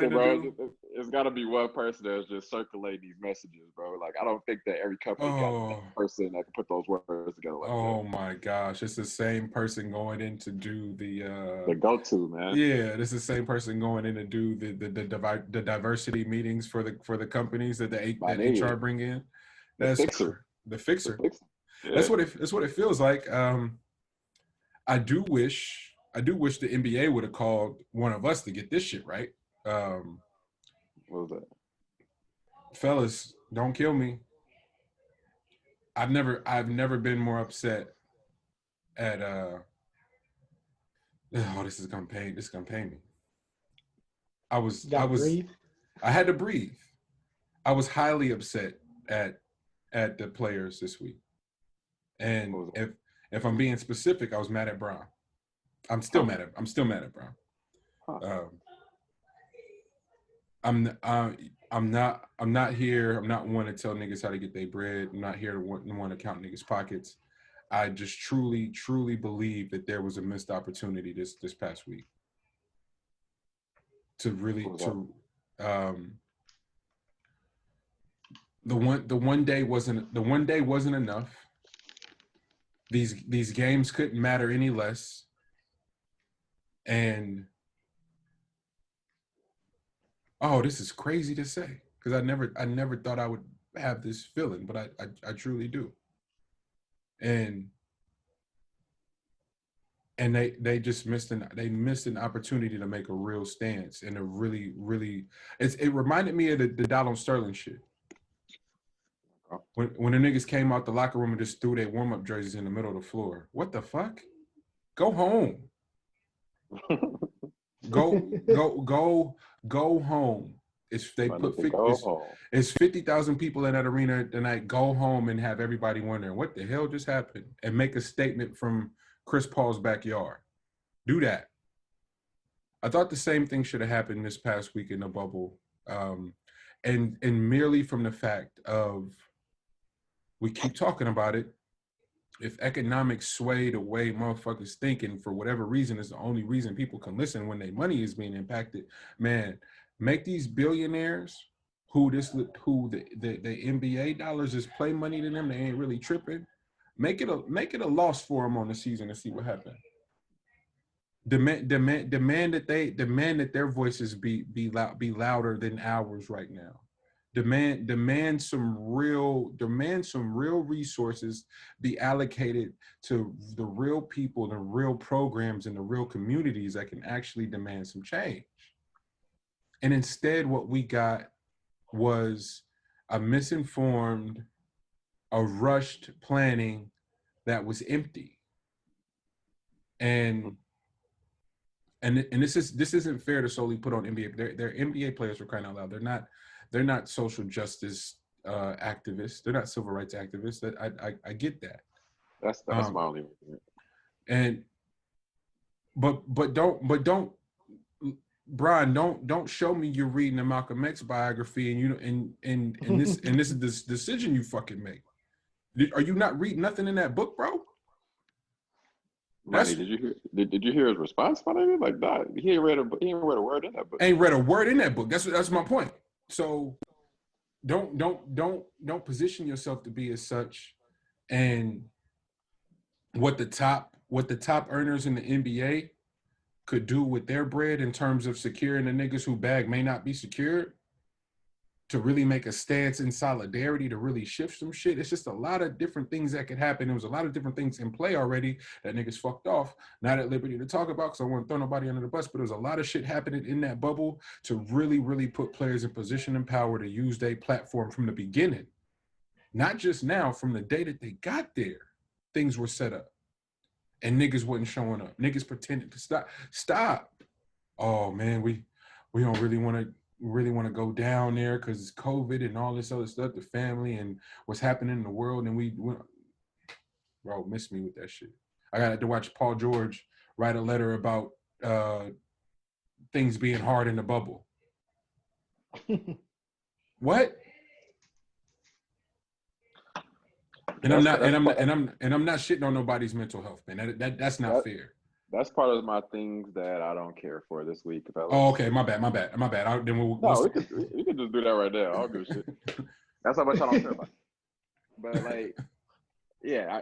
it's got to be one person that's just circulating these messages, bro. Like I don't think that every company got one person that can put those words together. Like that. My gosh, it's the same person going in to do the go-to, man. Yeah, it's the same person going in to do the diversity meetings for the companies that HR bring in. That's the fixer. Yeah. That's what it feels like. I do wish the NBA would have called one of us to get this shit right. What was that? Fellas, don't kill me. I've never been more upset at this is gonna pain me. I had to breathe. I was highly upset at the players this week. And if I'm being specific, I was mad at Brown. I'm still mad at Brown. I'm not here. I'm not one to tell niggas how to get their bread. I'm not here to want to count niggas' pockets. I just truly believe that there was a missed opportunity this past week to really the one day wasn't enough. These games couldn't matter any less, and this is crazy to say because I never thought I would have this feeling, but I truly do. And they just missed an opportunity to make a real stance and a really it reminded me of the Donald Sterling shit. When the niggas came out the locker room and just threw their warm-up jerseys in the middle of the floor. What the fuck? Go home. Go home. It's 50,000 people in that arena tonight. Go home and have everybody wondering what the hell just happened and make a statement from Chris Paul's backyard. Do that. I thought the same thing should have happened this past week in the bubble. And merely from the fact of we keep talking about it. If economics sway the way motherfuckers thinking for whatever reason is the only reason people can listen when their money is being impacted, man, make these billionaires who the NBA dollars is play money to them, they ain't really tripping. Make it a loss for them on the season and see what happens. Demand that their voices be louder than ours right now. Demand some real resources be allocated to the real people, the real programs, and the real communities that can actually demand some change. And instead, what we got was a misinformed, a rushed planning that was empty. And this isn't fair to solely put on NBA. They're NBA players, for crying out loud. They're not social justice activists. They're not civil rights activists. That I get that. That's my only argument. And but don't Brian, don't show me you're reading a Malcolm X biography and this is this decision you fucking make. Are you not reading nothing in that book, bro? Money, did you hear his response? Like that, he ain't read a word in that book. Ain't read a word in that book. That's my point. So don't position yourself to be as such. And what the top earners in the NBA could do with their bread in terms of securing the niggas who bag may not be secured, to really make a stance in solidarity, to really shift some shit. It's just a lot of different things that could happen. There was a lot of different things in play already that niggas fucked off. Not at liberty to talk about because I want to throw nobody under the bus, but there's a lot of shit happening in that bubble to really, really put players in position and power to use their platform from the beginning. Not just now, from the day that they got there, things were set up. And niggas wasn't showing up. Niggas pretended to stop. Oh man, we don't really want to go down there because it's COVID and all this other stuff, the family and what's happening in the world. And bro, miss me with that shit. I got to watch Paul George write a letter about things being hard in the bubble. What? And I'm not shitting on nobody's mental health, man. That's not fair. That's part of my things that I don't care for this week. Oh, okay. My bad. We can just do that right there. I'll give a shit. That's how much I don't care about. But like, yeah,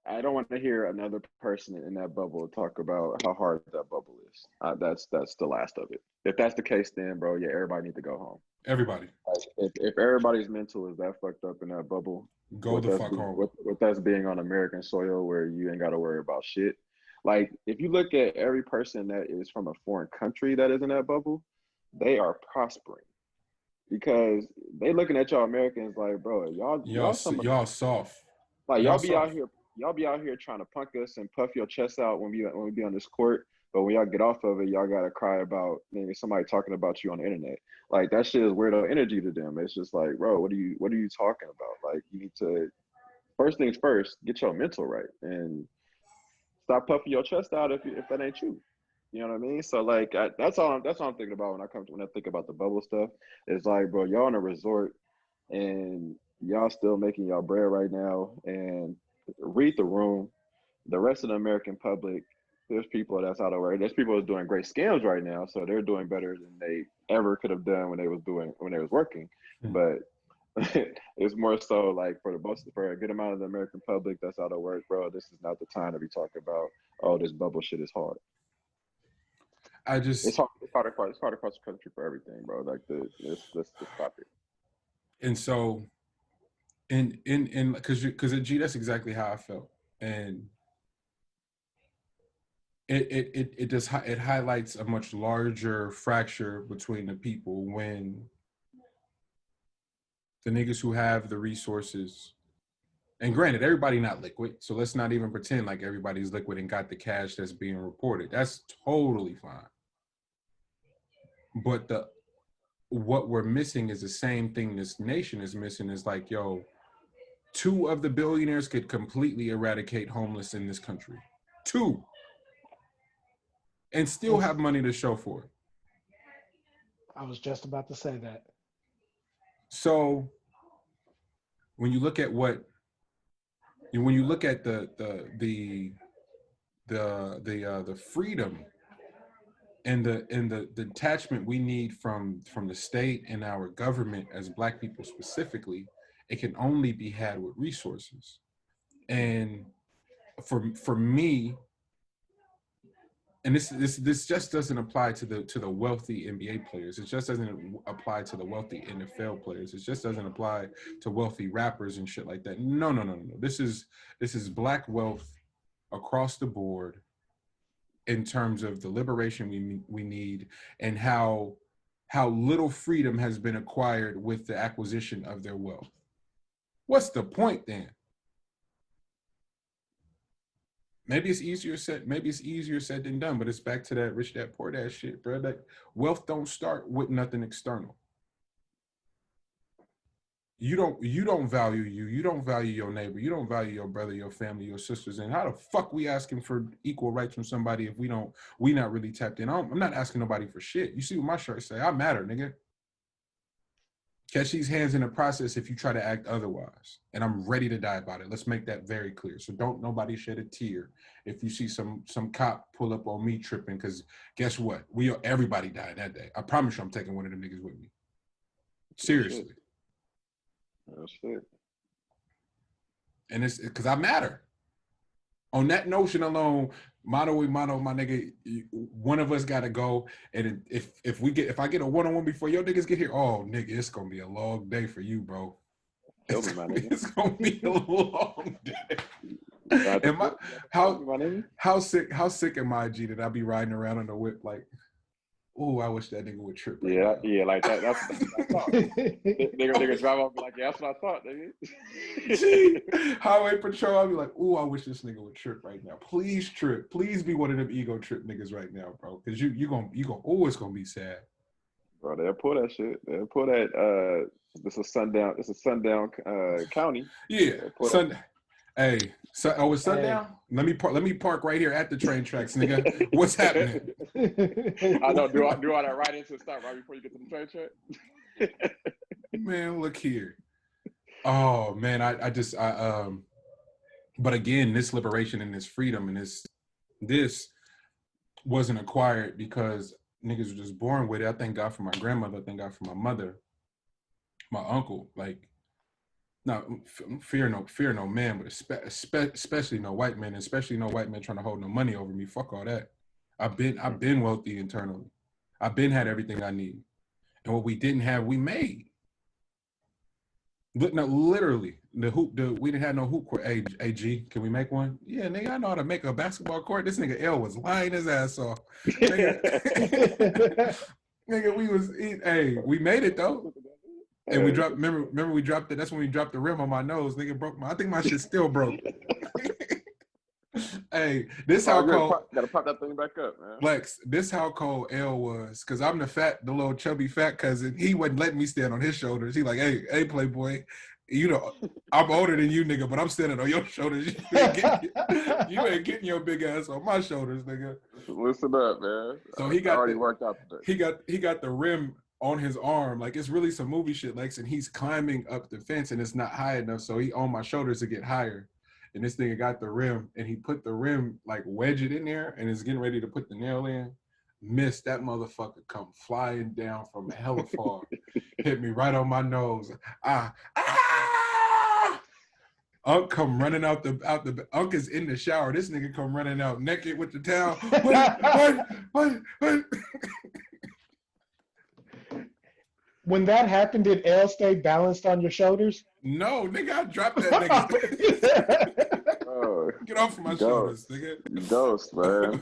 I don't want to hear another person in that bubble talk about how hard that bubble is. That's the last of it. If that's the case, then bro, yeah, everybody needs to go home. Everybody. Like, if everybody's mental is that fucked up in that bubble, go the fuck home. With us being on American soil where you ain't got to worry about shit. Like, if you look at every person that is from a foreign country that is in that bubble, they are prospering because they looking at y'all Americans like, bro, y'all soft. Like y'all be out here trying to punk us and puff your chest out when we be on this court, but when y'all get off of it, y'all gotta cry about maybe somebody talking about you on the internet. Like that shit is weirdo energy to them. It's just like, bro, what are you talking about? Like you need to, first things first, get your mental right and stop puffing your chest out if that ain't you. You know what I mean? So like that's all I'm thinking about when I think about the bubble stuff. It's like, bro, y'all in a resort and y'all still making y'all bread right now, and read the room. The rest of the American public, there's people that's out of work. There's people that's doing great scams right now, so they're doing better than they ever could have done when they was working. Mm-hmm. But it's more so like for a good amount of the American public that's out of work, bro, this is not the time to be talking about, oh, this bubble shit is hard. It's hard across the country for everything, bro. Like let's stop it. And so in because G, that's exactly how I felt. And it highlights a much larger fracture between the people when the niggas who have the resources, and granted, everybody not liquid, so let's not even pretend like everybody's liquid and got the cash that's being reported. That's totally fine. But what we're missing is the same thing this nation is missing, is like, yo, 2 of the billionaires could completely eradicate homeless in this country. 2. And still have money to show for it. I was just about to say that. So when you look at the freedom and the detachment we need from the state and our government as Black people specifically, it can only be had with resources. And for me, and this just doesn't apply to the wealthy NBA players. It just doesn't apply to the wealthy NFL players. It just doesn't apply to wealthy rappers and shit like that. No. This is Black wealth across the board in terms of the liberation we need, and how little freedom has been acquired with the acquisition of their wealth. What's the point then? maybe it's easier said than done, but it's back to that rich dad poor dad shit, bro. Like wealth don't start with nothing external. You don't value you don't value your neighbor, you don't value your brother, your family, your sisters. And how the fuck we asking for equal rights from somebody if we not really tapped in? I'm not asking nobody for shit. You see what my shirt say? I matter, nigga. Catch these hands in the process if you try to act otherwise. And I'm ready to die about it. Let's make that very clear. So don't nobody shed a tear if you see some cop pull up on me tripping, because guess what? Everybody died that day. I promise you I'm taking one of them niggas with me. Seriously. That's it. And it's because I matter. On that notion alone, mano, my nigga, one of us gotta go. And if I get a one-on-one before your niggas get here, oh nigga, it's gonna be a long day for you, bro. It's gonna be a long day. How sick am I, G, that I be riding around on the whip like, oh, I wish that nigga would trip. Right yeah, like that. That's what I thought. Nigga drive off like, yeah, that's what I thought, nigga. Gee, highway patrol, I'll be like, oh, I wish this nigga would trip right now. Please trip. Please be one of them ego trip niggas right now, bro. Because you gonna always gonna be sad. Bro, they'll pull that shit. They'll pull that. This is sundown county. Yeah, Sunday. Hey, it's sundown? Hey. Let me park right here at the train tracks, nigga. What's happening? I know. Do all that right into the stop right before you get to the train track? Man, look here. Oh man, but again, this liberation and this freedom and this wasn't acquired because niggas were just born with it. I thank God for my grandmother. I thank God for my mother, my uncle. Like, no, fear no man, but especially no white man, especially no white man trying to hold no money over me. Fuck all that. I've been wealthy internally. I've been had everything I need, and what we didn't have, we made. No, literally, we didn't have no hoop court. Hey, G, can we make one? Yeah, nigga, I know how to make a basketball court. This nigga L was lying his ass off. Nigga, we made it though. And we dropped. Remember we dropped it. That's when we dropped the rim on my nose. Nigga broke I think my shit still broke. Hey, this how cold. Gotta pop that thing back up, man. Lex, this how cold L was, cause I'm the little chubby fat cousin. He wouldn't let me stand on his shoulders. He like, hey, playboy, you know, I'm older than you, nigga, but I'm standing on your shoulders. You ain't getting your big ass on my shoulders, nigga. Listen up, man. So worked out today. He got the rim on his arm, like it's really some movie shit, Lex, and he's climbing up the fence and it's not high enough, so he on my shoulders to get higher. And this nigga got the rim and he put the rim, like wedge it in there and is getting ready to put the nail in. Missed that motherfucker, come flying down from hella far, hit me right on my nose. Unc come running out the Unc is in the shower. This nigga come running out naked with the towel. What? When that happened, did L stay balanced on your shoulders? No, nigga, I dropped that nigga. Get off of my shoulders, nigga. Ghost, man.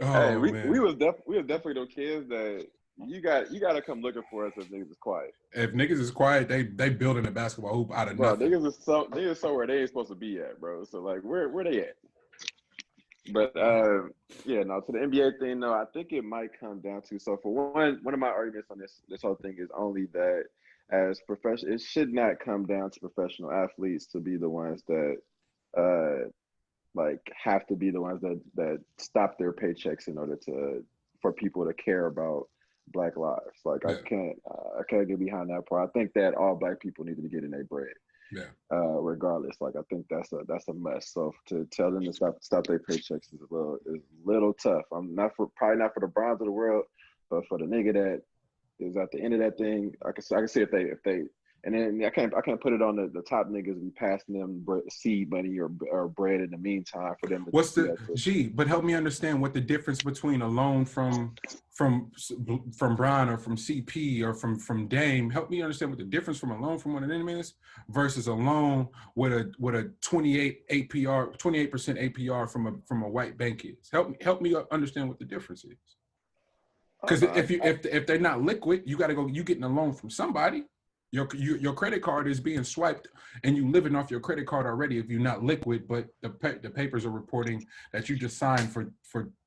Hey, we was definitely those kids that you got to come looking for us if niggas is quiet. If niggas is quiet, they building a basketball hoop out of nothing. Niggas is somewhere they ain't supposed to be at, bro. So like, where they at? But to the NBA thing, though, I think it might come down to, so for one of my arguments on this whole thing is only that as it should not come down to professional athletes to be the ones that have to be the ones that stop their paychecks in order for people to care about Black lives. Like, yeah. I can't get behind that part. I think that all Black people need to get in their bread. Yeah. Regardless, like I think that's a must. So to tell them to stop their paychecks is a little tough. I'm probably not for the Browns of the world, but for the nigga that is at the end of that thing, I can see if they and then I can't put it on the top niggas be passing them seed money or bread in the meantime for them. But help me understand what the difference between a loan from Brian or from CP or from Dame. Help me understand what the difference from a loan from one of them is versus a loan with a 28% APR from a white bank is. Help me understand what the difference is. Because if they're not liquid, you getting a loan from somebody. Your credit card is being swiped, and you living off your credit card already if you're not liquid. But the papers are reporting that you just signed for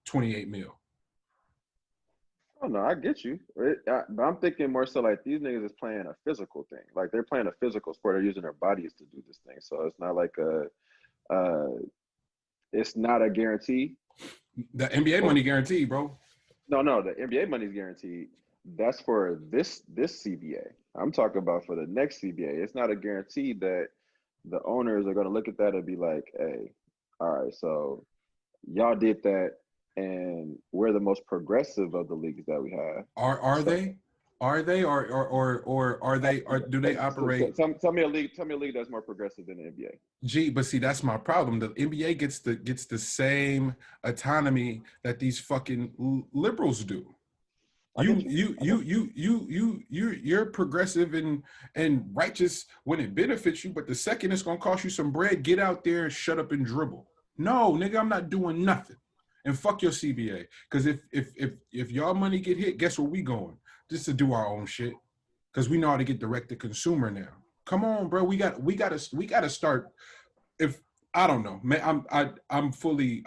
28 mil. Oh no, I get you. But I'm thinking more so like these niggas is playing a physical thing. Like they're playing a physical sport. They're using their bodies to do this thing. So it's not like it's not a guarantee. The NBA money guaranteed, bro. No, the NBA money is guaranteed. That's for this CBA. I'm talking about for the next CBA. It's not a guarantee that the owners are going to look at that and be like, hey, all right, so y'all did that, and we're the most progressive of the leagues that we have. Are they? Are they or are they or do they operate? Tell me a league that's more progressive than the NBA. Gee, but see, that's my problem. The NBA gets the same autonomy that these fucking liberals do. You're progressive and righteous when it benefits you, but the second it's gonna cost you some bread, get out there and shut up and dribble. No, nigga, I'm not doing nothing. And fuck your CBA. Because if y'all money get hit, guess where we going? Just to do our own shit. Because we know how to get direct to consumer now. Come on, bro. We gotta start. If I don't know, man, I'm fully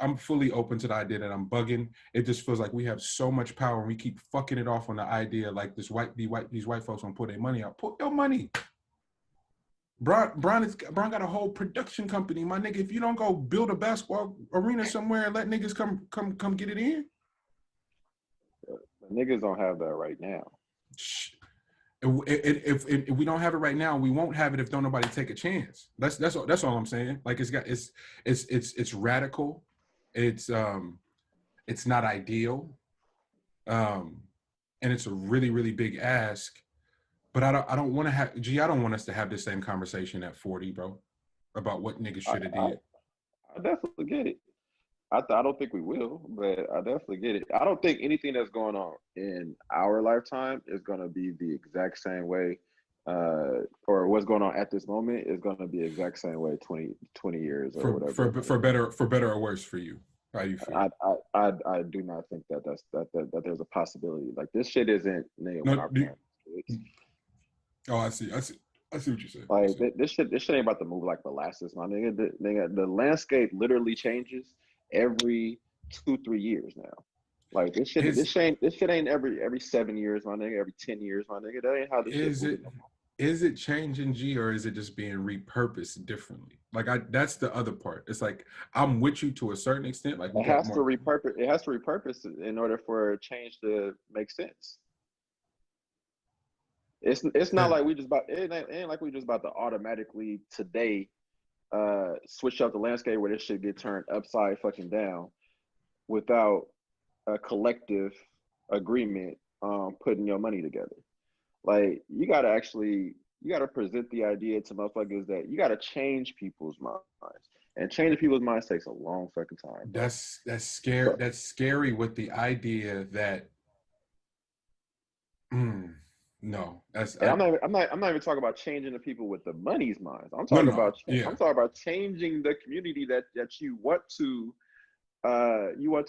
open to the idea that I'm bugging. It just feels like we have so much power and we keep fucking it off on the idea like these white folks gonna put their money out. Put your money. Bron got a whole production company, my nigga. If you don't go build a basketball arena somewhere and let niggas come get it in, niggas don't have that right now. If we don't have it right now, we won't have it if don't nobody take a chance. That's all I'm saying. Like it's radical, it's not ideal, and it's a really, really big ask. But I don't want to have. I don't want us to have the same conversation at 40, bro, about what niggas should have did. I definitely get it. I don't think we will, but I definitely get it. I don't think anything that's going on in our lifetime is going to be the exact same way, or what's going on at this moment is going to be the exact same way 20 years or whatever. For better or worse for you. How do you feel? I do not think that there's a possibility. Like this shit isn't Oh, I see what you're saying. Like this shit ain't about to move like molasses, my nigga. The landscape literally changes every 2-3 years now. Like this shit ain't every 7 years, my nigga. Every 10 years, my nigga. That ain't how this shit moves. Is it changing, G, or is it just being repurposed differently? Like that's the other part. It's like I'm with you to a certain extent. Like it has to repurpose in order for change to make sense. It's not like we just about it ain't like we just about to automatically today switch up the landscape where this shit get turned upside fucking down without a collective agreement putting your money together. Like you gotta present the idea to motherfuckers that you gotta change people's minds. And changing people's minds takes a long fucking time. Bro. That's scary. That's scary with the idea that no, I'm not even talking about changing the people with the money's minds. I'm talking about changing the community that you want to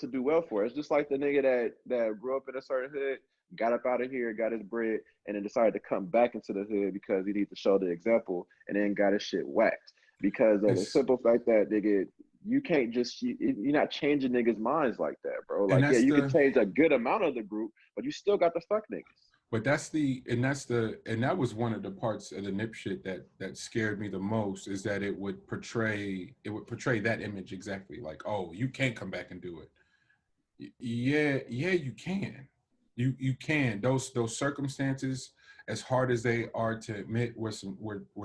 do well for. It's just like the nigga that grew up in a certain hood, got up out of here, got his bread, and then decided to come back into the hood because he needs to show the example, and then got his shit whacked because of the simple fact that nigga, you can't just you're not changing niggas' minds like that, bro. Like you can change a good amount of the group, but you still got the fuck niggas. But that was one of the parts of the nip shit that scared me the most, is that it would portray that image exactly, like, oh, you can't come back and do it. Yeah, you can. You can. Those circumstances, as hard as they are to admit, were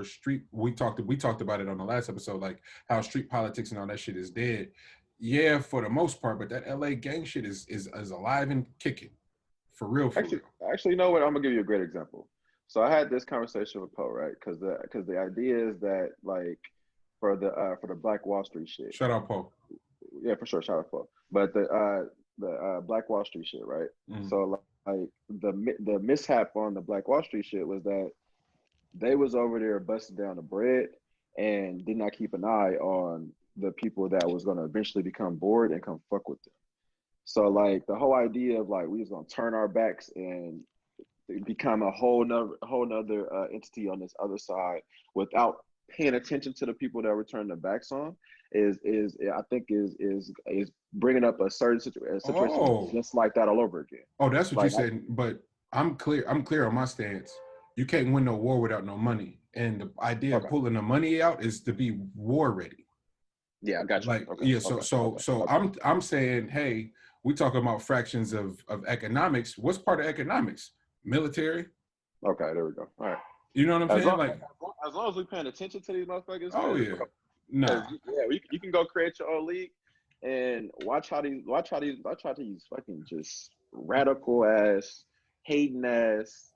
street. We talked about it on the last episode, like how street politics and all that shit is dead. Yeah, for the most part, but that LA gang shit is alive and kicking. For real. Actually, you know what? I'm gonna give you a great example. So I had this conversation with Poe, right? Because the idea is that like for the Black Wall Street shit. Shout out Poe. Yeah, for sure. Shout out Poe. But the Black Wall Street shit, right? Mm-hmm. So like the mishap on the Black Wall Street shit was that they was over there busting down the bread and did not keep an eye on the people that was gonna eventually become bored and come fuck with them. So like the whole idea of like we was gonna turn our backs and become a whole nother entity on this other side without paying attention to the people that return the backs on is bringing up a certain situation just like that all over again. Oh, that's what you said. But I'm clear on my stance. You can't win no war without no money. And the idea of pulling the money out is to be war ready. Yeah, I got you. Like, so I'm saying, hey, we talking about fractions of economics. What's part of economics? Military. Okay, there we go. All right. You know what I'm saying? As long as we're paying attention to these motherfuckers. Oh yeah. No. Yeah, you can go create your own league and watch how these fucking just radical ass, hating ass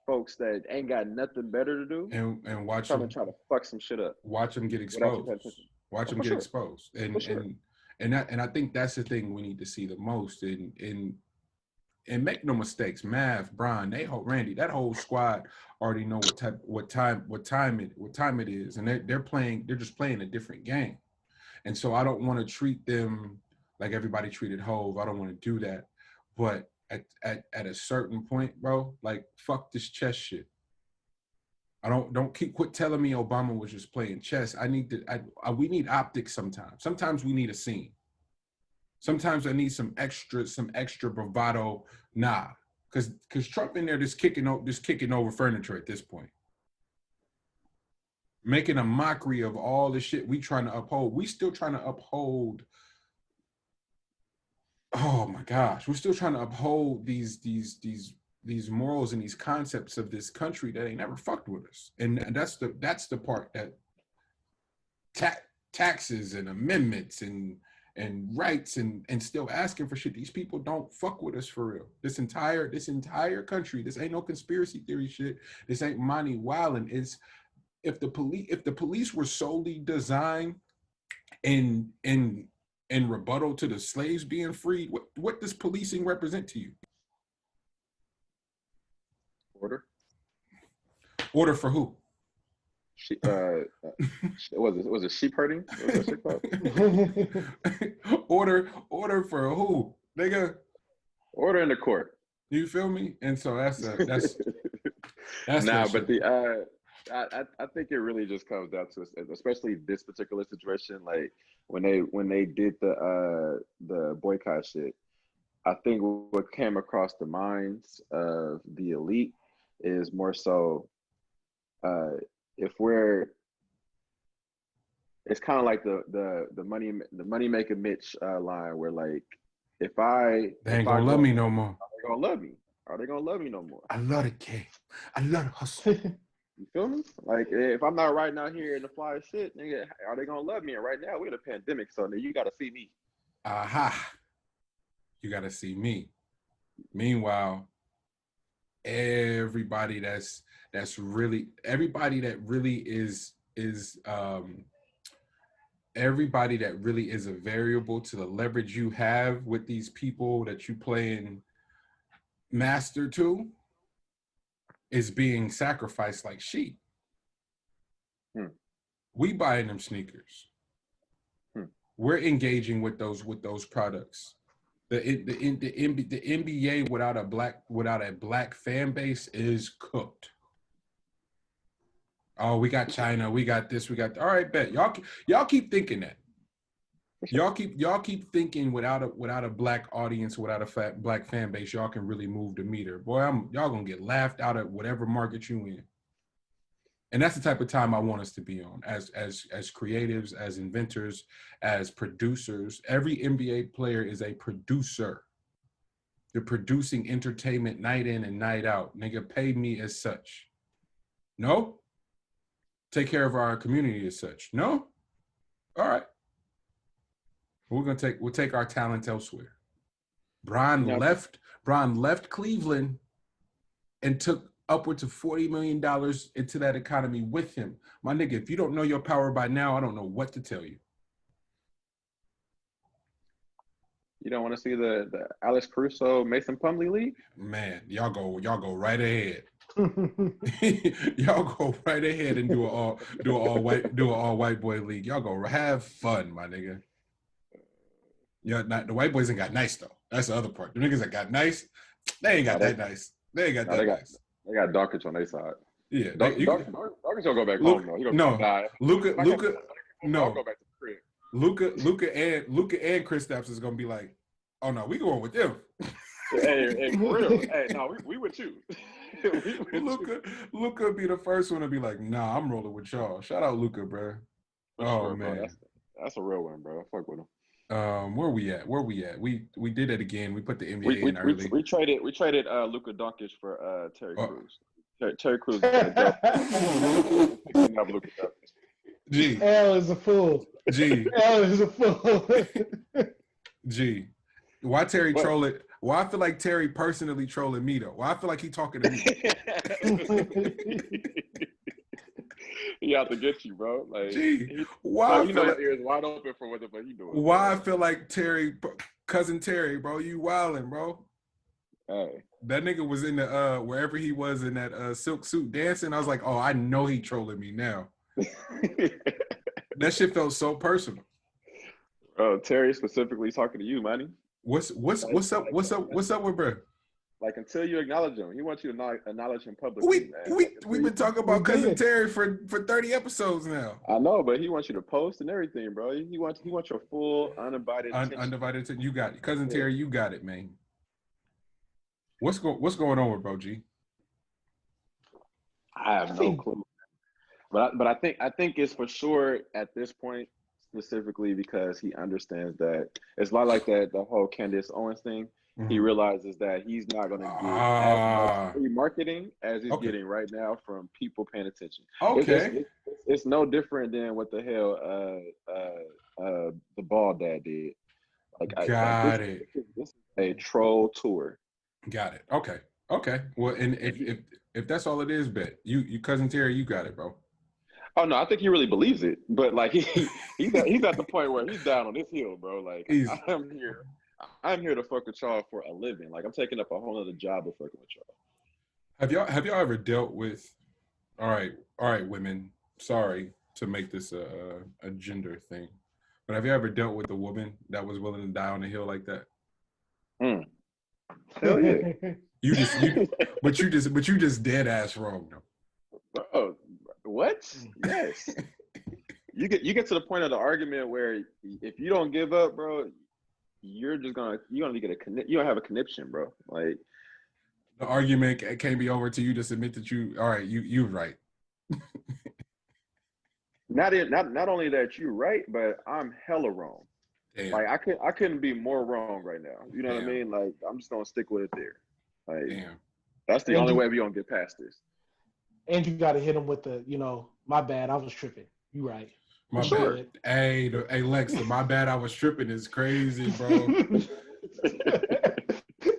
folks that ain't got nothing better to do and watch them try to fuck some shit up. Watch them get exposed. Watch them get exposed. And I think that's the thing we need to see the most. And make no mistakes, Mav, Brian, Randy, that whole squad already know what time it is, and they're just playing a different game. And so I don't want to treat them like everybody treated Hove. I don't want to do that. But at a certain point, bro, like fuck this chess shit. Quit telling me Obama was just playing chess. We need optics sometimes. Sometimes we need a scene. Sometimes I need some extra bravado. Nah, because Trump in there just kicking over furniture at this point, making a mockery of all the shit we trying to uphold. We still trying to uphold. Oh my gosh, we're still trying to uphold these morals and these concepts of this country that ain't never fucked with us, and that's the part that taxes and amendments and rights and still asking for shit. These people don't fuck with us for real. This entire country, this ain't no conspiracy theory shit. This ain't Monty Wildin'. It's if the police were solely designed in rebuttal to the slaves being freed, what does policing represent to you? Order for who? Was it sheep herding? Order for who, nigga? Order in the court. You feel me? And so that's nah. But I think it really just comes down to, especially this particular situation, like when they did the boycott shit. I think what came across the minds of the elite is more so. It's kind of like the money maker Mitch line where like they ain't gonna love me no more. Are they gonna love me? Are they gonna love me no more? I love the game. I love the hustle. You feel me? Like if I'm not right now here in the fly shit, nigga, are they gonna love me? And right now we're in a pandemic, so you gotta see me. Aha! You gotta see me. Meanwhile, everybody that really is a variable to the leverage you have with these people that you playing master to is being sacrificed like sheep. We buying them sneakers. We're engaging with those products. The NBA without a black fan base is cooked. Oh, we got China, we got this, we got. All right, bet y'all keep thinking that. Y'all keep thinking without a black audience, without a black fan base, y'all can really move the meter. Boy, y'all gonna get laughed out of whatever market you in. And that's the type of time I want us to be on as creatives, as inventors, as producers. Every NBA player is a producer. They're producing entertainment night in and night out. Nigga, pay me as such. No? Take care of our community as such. No? All right. We'll take our talent elsewhere. Brian left Cleveland and took upwards of $40 million into that economy with him. My nigga, if you don't know your power by now, I don't know what to tell you. You don't want to see the Alex Caruso Mason Plumlee league? Man, y'all go right ahead. Y'all go right ahead and do an all white boy league. Y'all go have fun, my nigga. Yeah, the white boys ain't got nice though. That's the other part. The niggas that got nice, they ain't got that nice. They ain't got No, that nice. They got Doncic on their side. Yeah, Doncic don't go back home though. He gonna die. Luka, I'll go back to the crib. Luka and Kristaps is gonna be like, oh no, we going with them. Hey, for real. Hey, no, we would choose. Luka be the first one to be like, nah, I'm rolling with y'all. Shout out Luka, bro. Sure, man, bro. That's a real one, bro. Fuck with him. Where we at? We did it again. We put the NBA in early. We traded Luka Doncic for Terry Crews. Terry Crews is gonna go. G. L is a fool. G. L is a fool. G. Why Terry trolling? Why I feel like Terry personally trolling me though? Why I feel like he talking to me? He out to get you, bro. Like, why? You know his ears wide open for what the fuck he doing. Why I feel like cousin Terry, bro, you wildin', bro. Hey. That nigga was in the wherever he was in that silk suit dancing. I was like, oh, I know he trolling me now. That shit felt so personal. Terry specifically talking to you, Manny. What's up with bro? Like, until you acknowledge him, he wants you to acknowledge him publicly. We've been talking about cousin Terry for 30 episodes now. I know, but he wants you to post and everything, bro. He wants your full undivided attention. Undivided attention. You got it, cousin Terry. You got it, man. What's going on with Bro G? I have no clue, but I think it's for sure at this point, specifically because he understands that it's a lot like that the whole Candace Owens thing. Mm-hmm. He realizes that he's not going to get as much free marketing as he's getting right now from people paying attention. Okay, it's no different than what the hell the Ball Dad did. Got it. This is a troll tour. Got it. Okay. Well, and if that's all it is, bet you cousin Terry, you got it, bro. Oh no, I think he really believes it, but like he's at the point where he's down on his heel, bro. Like I'm here to fuck with y'all for a living. Like I'm taking up a whole other job of fucking with y'all. Have y'all ever dealt with? All right, women. Sorry to make this a gender thing, but have you ever dealt with a woman that was willing to die on a hill like that? Hell yeah. You just dead ass wrong though. Oh, what? Yes. You get to the point of the argument where if you don't give up, bro, you're gonna have a conniption, bro. Like the argument can't be over till you just admit that you're right. Not only that you're right, but I'm hella wrong. Damn. Like I couldn't be more wrong right now. You know what I mean? Like I'm just gonna stick with it there. Like damn. That's the only way we're gonna get past this. And you gotta hit him with the, my bad, I was tripping. You right. My bad. Hey, Lexa, my bad, I was tripping is crazy, bro.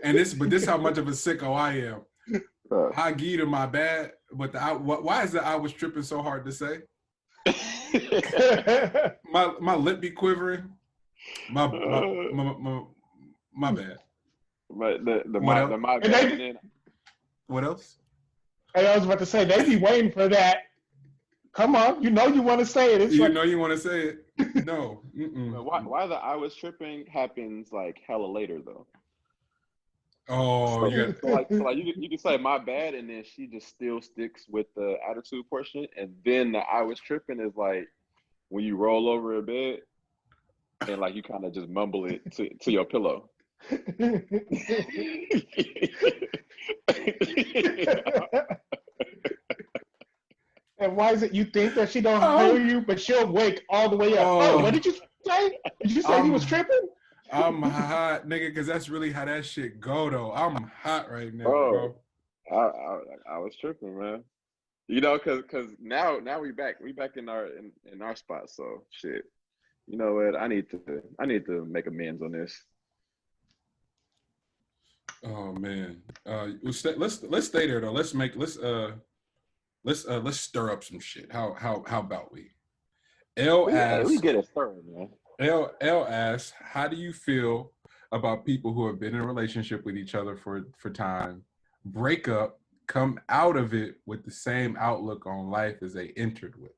And this how much of a sicko I am. I give you my bad, but why is I was tripping so hard to say? my lip be quivering. My bad. But my bad. What else? Hey, I was about to say they be waiting for that. Come on, you want to say it. You want to say it. No. Why the I was tripping happens like hella later though. Oh, so you can say my bad, and then she just still sticks with the attitude portion, and then the I was tripping is like when you roll over a bed and like you kind of just mumble it to your pillow. And why is it you think that she don't hear you, but she'll wake all the way up? Oh, what did you say? Did you say he was tripping? I'm hot, nigga, because that's really how that shit go, though. I'm hot right now, bro. I was tripping, man. Because now we back in our spot. So shit. You know what? I need to make amends on this. Oh man, let's stay there though. Let's stir up some shit. How about we? We get it stirring, man. L asks, how do you feel about people who have been in a relationship with each other for time, break up, come out of it with the same outlook on life as they entered with?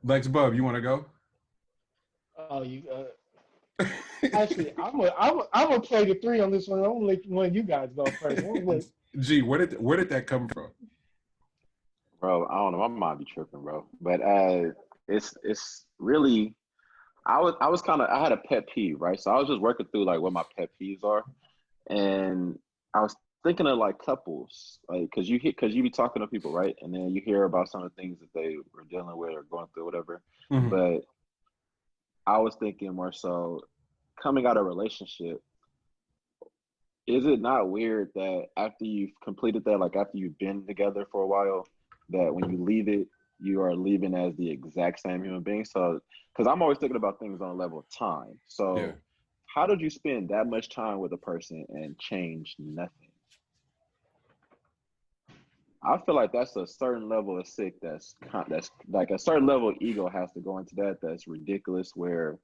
Lex Bub, you want to go? Oh, you Actually, I'm gonna play the three on this one. I'm gonna let one of you guys go first. Gee, where did that come from? Bro, I don't know. My mind be tripping, bro. But it's really. I had a pet peeve, right? So I was just working through like what my pet peeves are, and I was thinking of like couples, like because you be talking to people, right? And then you hear about some of the things that they were dealing with or going through, whatever. Mm-hmm. But I was thinking more so coming out of a relationship. Is it not weird that after you've completed that, like after you've been together for a while, that when you leave it, you are leaving as the exact same human being? So, because I'm always thinking about things on a level of time. So, Yeah. how did you spend that much time with a person and change nothing? I feel like that's a certain level of sick. That's like a certain level of ego has to go into that. That's ridiculous. Where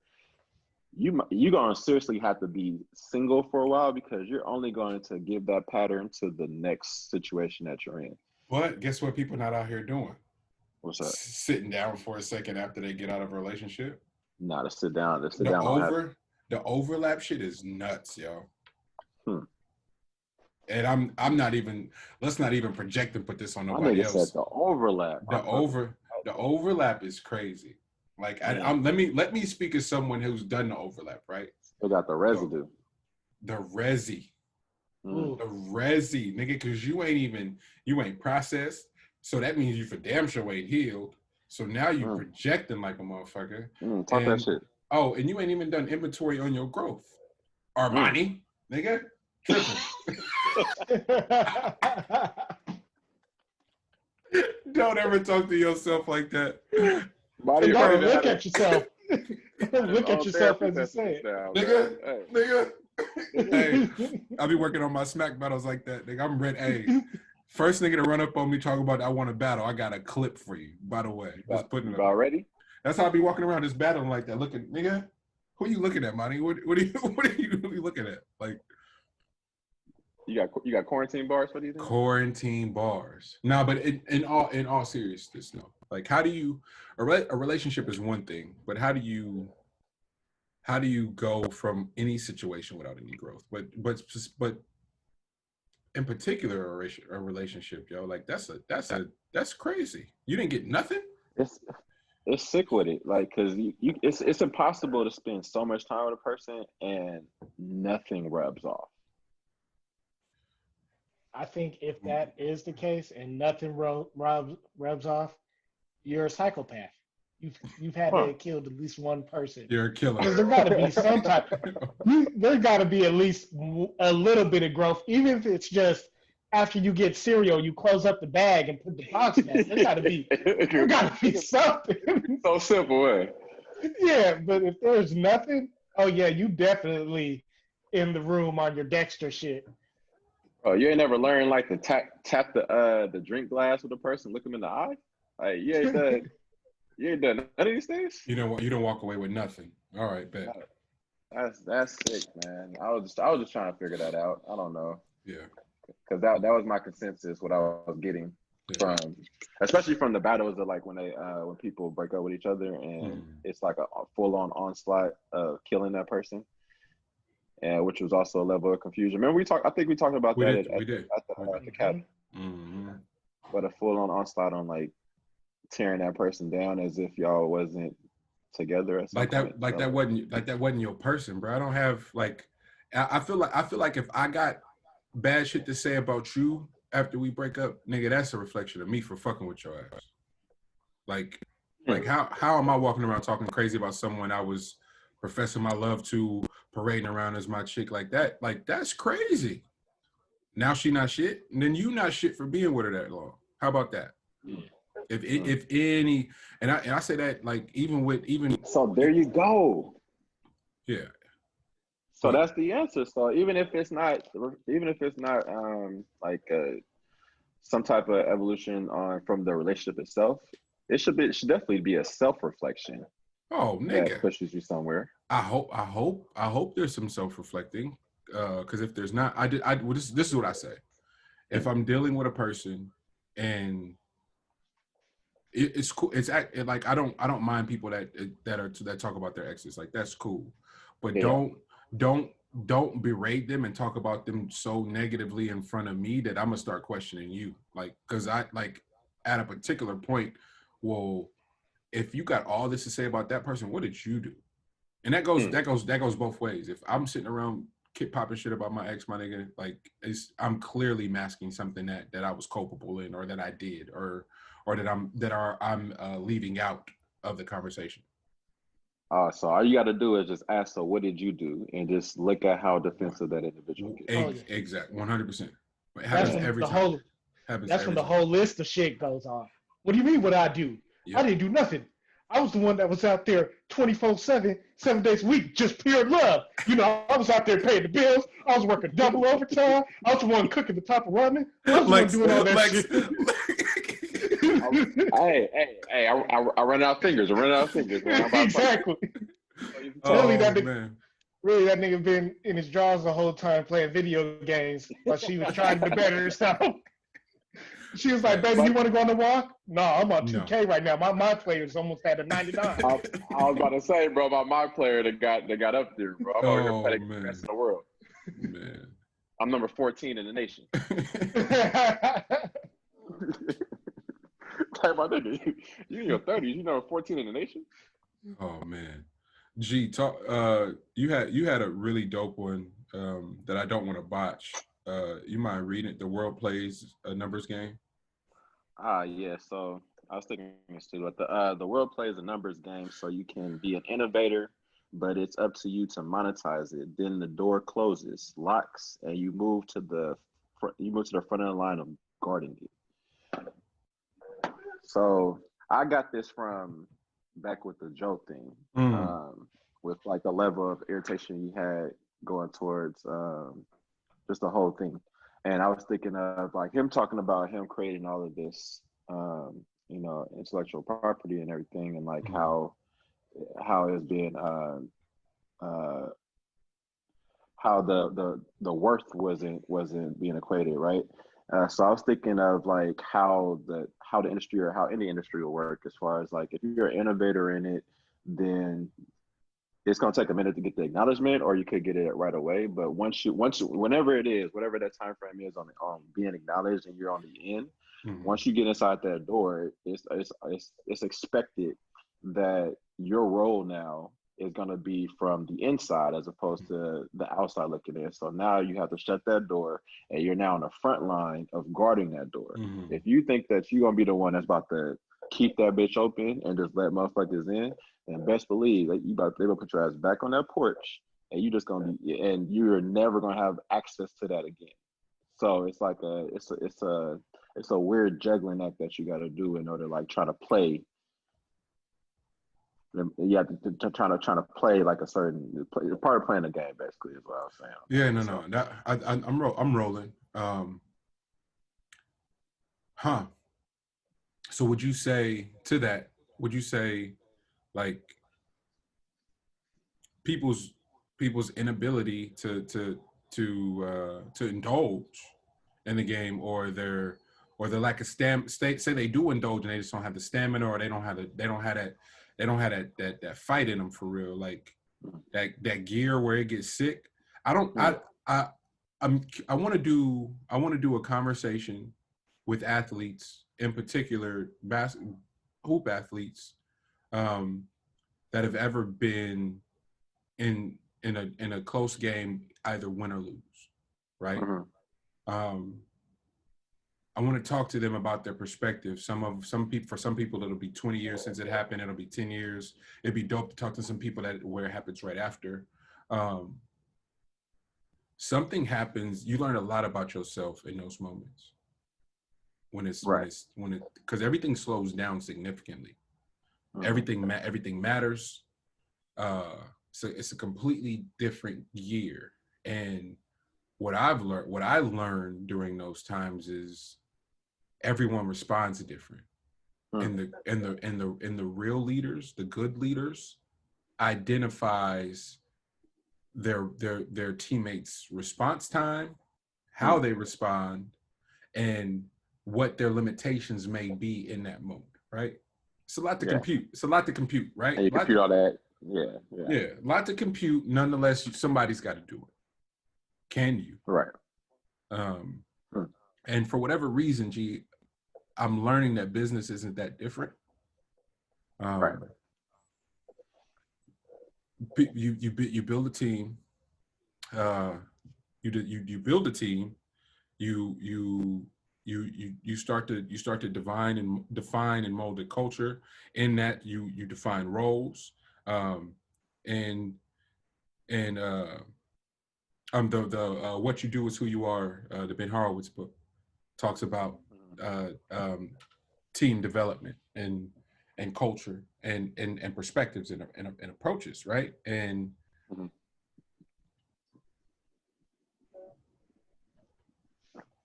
you gonna seriously have to be single for a while because you're only going to give that pattern to the next situation that you're in. But guess what people not out here doing? What's that? Sitting down for a second after they get out of a relationship. Nah, to sit down. The overlap shit is nuts, yo. And I'm not even. Let's not even project and put this on nobody else. Said the overlap. The overlap is crazy. Like let me speak as someone who's done the overlap, right? They got the residue. The resi. The resi, nigga, because you ain't processed. So that means you for damn sure ain't healed. So now you projecting like a motherfucker. Talk that shit. Oh, and you ain't even done inventory on your growth. Armani, nigga. Don't ever talk to yourself like that. You gotta look at yourself. Look at yourself as you say it. Nigga. Hey, I'll be working on my smack battles like that. Nigga, I'm ready. Hey, first nigga to run up on me talking about I want to battle. I got a clip for you, by the way. Just putting it up. Already? That's how I be walking around just battling like that. Looking, nigga, who are you looking at, Monty? What are you looking at? Like, you got quarantine bars? What do you think? Quarantine bars. No, but in all seriousness, no. Like, how do you a relationship is one thing, but how do you go from any situation without any growth? But in particular, a relationship, yo, like that's crazy. You didn't get nothing. It's sick with it, like, cause it's impossible to spend so much time with a person and nothing rubs off. I think if that is the case and nothing rubs off, you're a psychopath. You've had to kill at least one person. You're a killer. Because there got to be some type. There got to be at least a little bit of growth, even if it's just after you get cereal, you close up the bag and put the box back. There got to be something. So simple, eh? Yeah, but if there's nothing, oh yeah, you definitely in the room on your Dexter shit. Oh, you ain't never learned like to tap the drink glass with a person, look them in the eye. Like you ain't done none of these things. You don't walk away with nothing. All right, bet. That's sick, man. I was just trying to figure that out. I don't know. Yeah. Because that was my consensus. What I was getting from, especially from the battles of like when people break up with each other and it's like a full on onslaught of killing that person. And which was also a level of confusion. Remember I think we talked about that at the academy. But a full on onslaught on like tearing that person down as if y'all wasn't together at some point. That wasn't your person, bro. I don't have like I feel like if I got bad shit to say about you after we break up, nigga, that's a reflection of me for fucking with your ass. Like how am I walking around talking crazy about someone I was professing my love to, parading around as my chick like that? Like, that's crazy. Now she not shit, and then you not shit for being with her that long. How about that? If any, and I say that like even. So there you go. Yeah. So that's the answer. So even if it's not like some type of evolution from the relationship itself, it should definitely be a self-reflection. Oh, nigga, that pushes you somewhere. I hope there's some self-reflecting. Because if there's not, this is what I say. If I'm dealing with a person and it's cool, like I don't mind people that talk about their exes. Like that's cool. but don't berate them and talk about them so negatively in front of me that I'm gonna start questioning you. Like, because I like at a particular point, well, if you got all this to say about that person, what did you do? And that goes both ways. If I'm sitting around popping shit about my ex, my nigga, like I'm clearly masking something that I was culpable in, or that I did, or that I'm leaving out of the conversation. So all you got to do is just ask, so what did you do? And just look at how defensive that individual gets. Exactly, 100%. It happens every time. That's when the whole list of shit goes on. What do you mean what I do? Yep. I didn't do nothing. I was the one that was out there 24/7, 7 days a week, just pure love. You know, I was out there paying the bills. I was working double overtime. I was the one cooking the top of ramen. I was the one doing all that shit. Hey, I run out of fingers. Man. Exactly. Really, that nigga been in his drawers the whole time playing video games while she was trying to better herself. She was like, baby, you want to go on the walk? No, I'm on 2K right now. My player's almost at a 99. I was about to say, bro, about my player that got up there, bro. I'm over here playing the best in the world. Man. I'm number 14 in the nation. Like, my nigga, you in your 30s, you number 14 in the nation? Oh, man. G, talk. You had a really dope one that I don't want to botch. You mind reading it? The World Plays a Numbers Game. Yeah. So I was thinking this too, but the World Plays a Numbers Game, so you can be an innovator, but it's up to you to monetize it. Then the door closes, locks, and you move to the front of the line of guarding it. So I got this from back with the Joe thing, with like the level of irritation he had going towards just the whole thing. And I was thinking of like him talking about him creating all of this, intellectual property and everything, and like how it's been, how the worth wasn't being equated, right? So I was thinking of like how the industry, or how any industry will work, as far as like if you're an innovator in it, then it's gonna take a minute to get the acknowledgement, or you could get it right away. But whenever it is, whatever that time frame is on being acknowledged, and you're on the end, once you get inside that door, it's expected that your role now is going to be from the inside as opposed to the outside looking in. So now you have to shut that door, and you're now on the front line of guarding that door. If you think that you're going to be the one that's about to keep that bitch open and just let motherfuckers in, then best believe that they're going to put your ass back on that porch, and you just going to be, and you're never going to have access to that again. So it's like it's a weird juggling act that you got to do in order to like try to play. You have to trying to play like a certain part of playing the game, basically, is what I was saying. Yeah, no. I'm rolling. So would you say to that? Would you say like people's inability to indulge in the game, or their lack of say they do indulge and they just don't have the stamina, or they don't have that fight in them for real, like that gear where it gets sick. I want to do a conversation with athletes, in particular hoop athletes, that have ever been in a close game, either win or lose, right? I want to talk to them about their perspective. For some people, it'll be 20 years since it happened. It'll be 10 years. It'd be dope to talk to some people where it happens right after. Something happens. You learn a lot about yourself in those moments. Because everything slows down significantly. Everything matters. So it's a completely different year. And what I learned during those times is everyone responds different. And the real leaders, the good leaders, identifies their teammates' response time, how they respond, and what their limitations may be in that moment, right? It's a lot to compute. It's a lot to compute, right? And you compute all that. Yeah. Yeah, a lot to compute. Nonetheless, somebody's got to do it. Can you? Right. And for whatever reason, G, I'm learning that business isn't that different. Right. You build a team. You build a team. You start to define and mold the culture. In that, you define roles. And the What You Do Is Who You Are, the Ben Horowitz book, talks about team development and culture and perspectives and approaches, right? And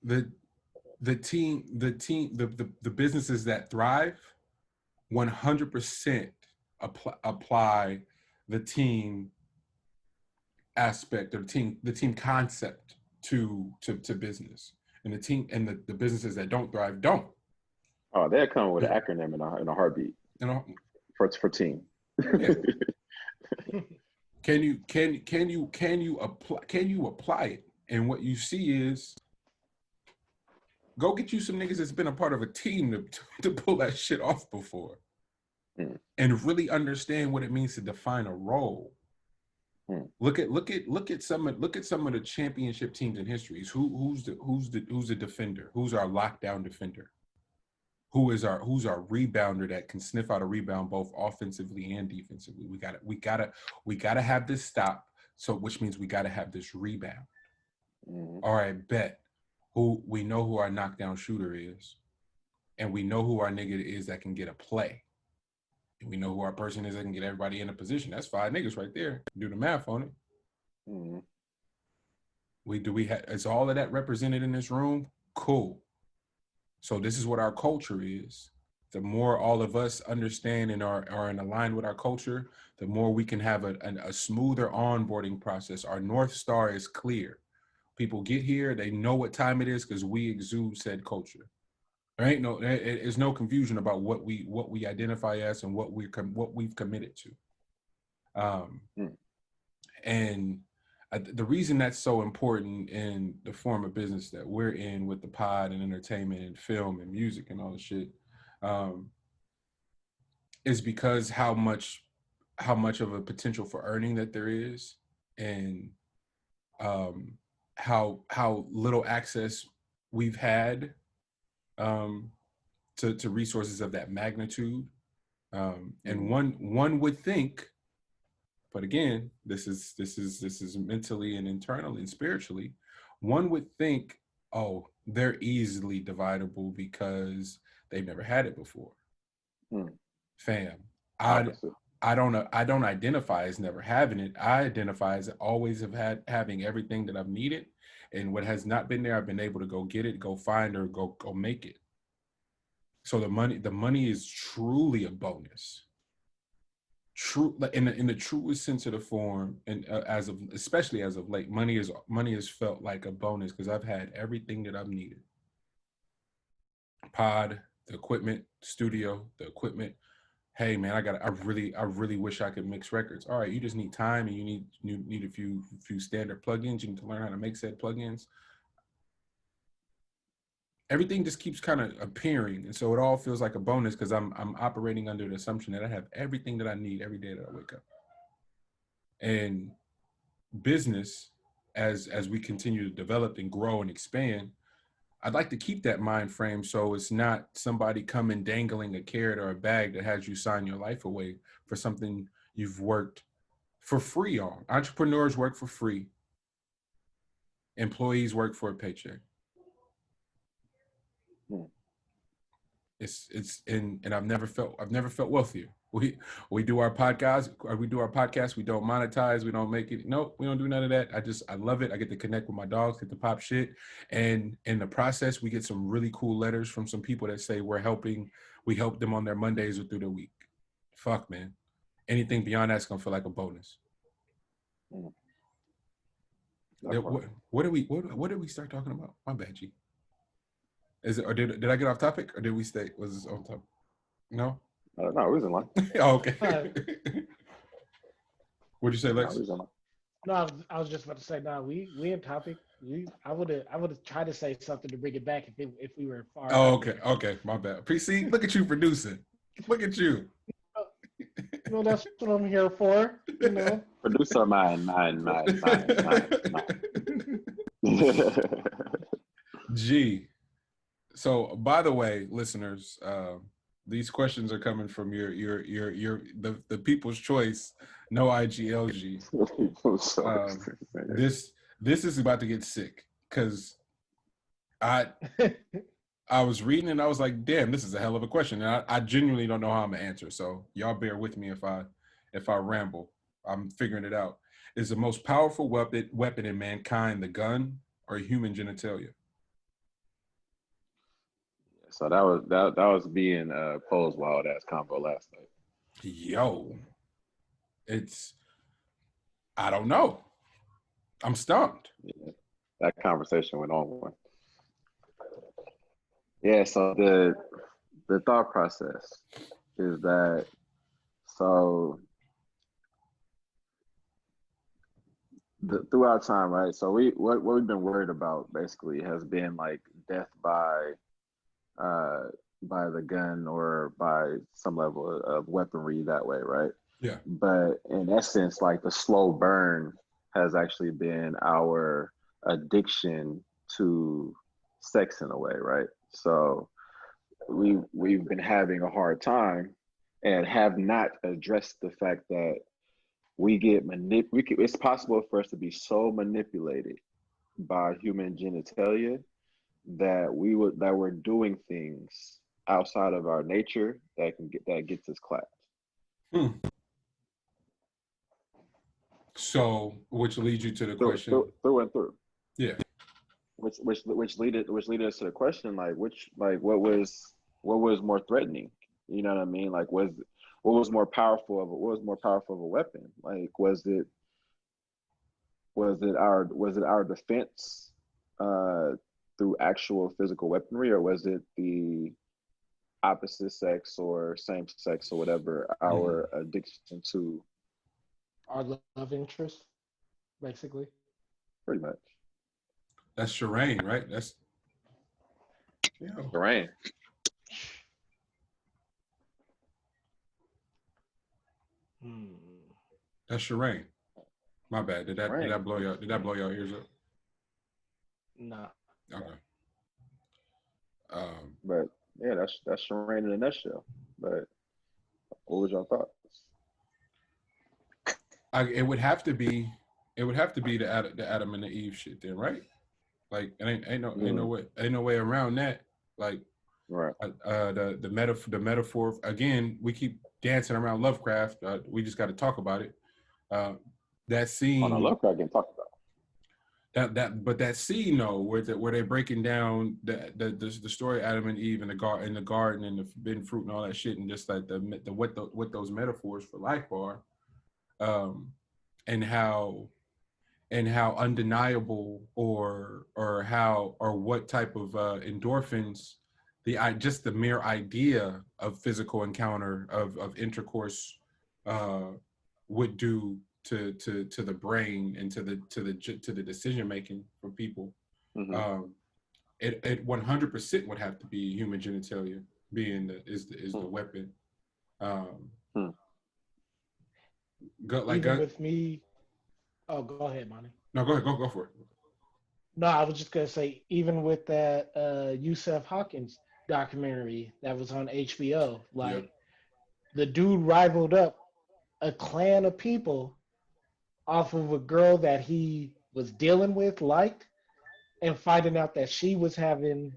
the businesses that thrive 100% apply the team aspect or the team concept to business, and the businesses that don't thrive don't. Oh, they're coming with an acronym in a heartbeat. For team. Yeah. Can you apply it? And what you see is, go get you some niggas that's been a part of a team to pull that shit off before, and really understand what it means to define a role. Look at some of the championship teams in history. Who's the defender? Who's our lockdown defender? Who's our rebounder that can sniff out a rebound both offensively and defensively? We gotta have this stop. So which means we gotta have this rebound. All right, bet. We know who our knockdown shooter is, and we know who our nigga is that can get a play. And we know who our person is that can get everybody in a position. That's 5 niggas right there. Do the math on it. Is all of that represented in this room? Cool. So this is what our culture is. The more all of us understand and are in aligned with our culture, the more we can have a smoother onboarding process. Our North Star is clear. People get here, they know what time it is because we exude said culture. There's no confusion about what we identify as and what we've committed to. And the reason that's so important in the form of business that we're in with the pod and entertainment and film and music and all the shit, is because how much of a potential for earning that there is, and how little access we've had to resources of that magnitude. And one would think, but again, this is mentally and internally and spiritually, one would think, oh, they're easily dividable because they've never had it before. Fam, I don't identify as never having it. I identify as always having everything that I've needed, and what has not been there, I've been able to go get it, go find, or go make it. So the money is truly a bonus. True, in the truest sense of the form, and especially as of late, money has felt like a bonus because I've had everything that I've needed. Pod, the equipment, studio, the equipment. Hey man, I really wish I could mix records. All right, you just need time, and you need a few standard plugins. You need to learn how to make said plugins. Everything just keeps kind of appearing, and so it all feels like a bonus because I'm operating under the assumption that I have everything that I need every day that I wake up. And business, as we continue to develop and grow and expand, I'd like to keep that mind frame so it's not somebody coming dangling a carrot or a bag that has you sign your life away for something you've worked for free on. Entrepreneurs work for free. Employees work for a paycheck. And I've never felt wealthier. We do our podcast. We don't monetize. We don't make it. Nope, we don't do none of that. I love it. I get to connect with my dogs, get to pop shit, and in the process, we get some really cool letters from some people that say we help them on their Mondays or through the week. Fuck, man. Anything beyond that's gonna feel like a bonus. What did we start talking about? My bad, G. Is it, or did I get off topic, or did we stay? Was this on topic? No. No, it was in line. Oh, okay. What'd you say, Lex? No, I was just about to say, no, we in topic. I would have tried to say something to bring it back if we were far. Oh, okay, okay, my bad. PC, look at you producing. Look at you. You know, that's what I'm here for. You know, producer mine. G. So, by the way, listeners, these questions are coming from the People's Choice. No IGLG. This is about to get sick because I was reading and I was like, damn, this is a hell of a question, and I genuinely don't know how I'm gonna answer. So y'all bear with me if I ramble. I'm figuring it out. Is the most powerful weapon in mankind the gun or human genitalia? So that was being Poe's wild ass combo last night. Yo, I don't know. I'm stumped. Yeah, that conversation went on. Yeah, so the thought process is that throughout time, right? So what we've been worried about basically has been like death by the gun or by some level of weaponry that way, right? Yeah. But in essence, like the slow burn has actually been our addiction to sex in a way, right? So we've been having a hard time and have not addressed the fact that it's possible for us to be so manipulated by human genitalia that we're doing things outside of our nature that gets us clapped. So, which leads you to the question through and through. Yeah. Which lead us to the question, like what was more threatening? You know what I mean? Like what was more powerful of a weapon? Like was it our defense through actual physical weaponry, or was it the opposite sex or same sex or whatever, our addiction to our love interest, basically? Pretty much. That's Shireen, right? That's Shireen. That's Shireen. My bad. Did that blow your ears up? Nah. Okay. But yeah, that's Shireen in a nutshell. But what was your thoughts? It would have to be the Adam and the Eve shit then, right? Like ain't no way around that. Like right. The metaphor again. We keep dancing around Lovecraft. We just got to talk about it. That scene. Oh, no, Lovecraft can talk about. That scene though, where they're breaking down the story of Adam and Eve in the garden and the forbidden fruit and all that shit, and just like what those metaphors for life are, and how undeniable or what type of endorphins just the mere idea of physical encounter of intercourse would do to the brain and to the decision making for people. It 100% would have to be human genitalia being the weapon. With me. Oh, go ahead, Monty. No, go ahead. Go for it. No, I was just gonna say, even with that Yusuf Hawkins documentary that was on HBO, the dude rivaled up a clan of people off of a girl that he was dealing with, and finding out that she was having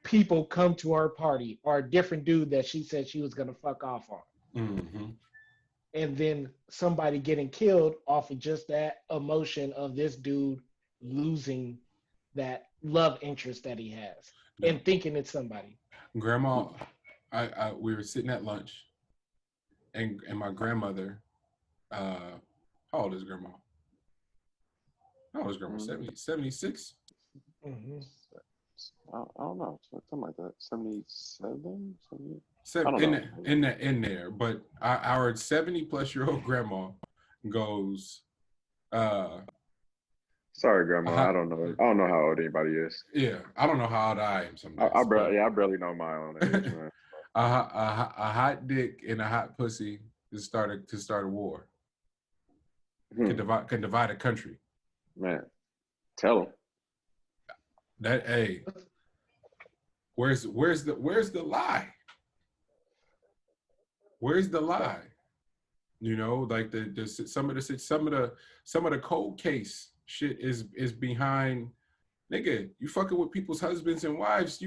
people come to her party, or a different dude that she said she was gonna fuck off on. And then somebody getting killed off of just that emotion of this dude losing that love interest that he has and thinking it's somebody. Grandma, we were sitting at lunch, and my grandmother, how old is Grandma? How old is Grandma? 76? I don't know, something like that. 77? In there, but our 70-plus-year-old grandma goes, Sorry, Grandma. hot, I don't know how old anybody is. yeah, I don't know how old I am some days, but I barely know my own age, man. a hot dick and a hot pussy to start a war. Can divide a country. Man, tell them. That hey, where's the lie? Where's the lie? You know, like some of the cold case shit is behind. Nigga, you fucking with people's husbands and wives.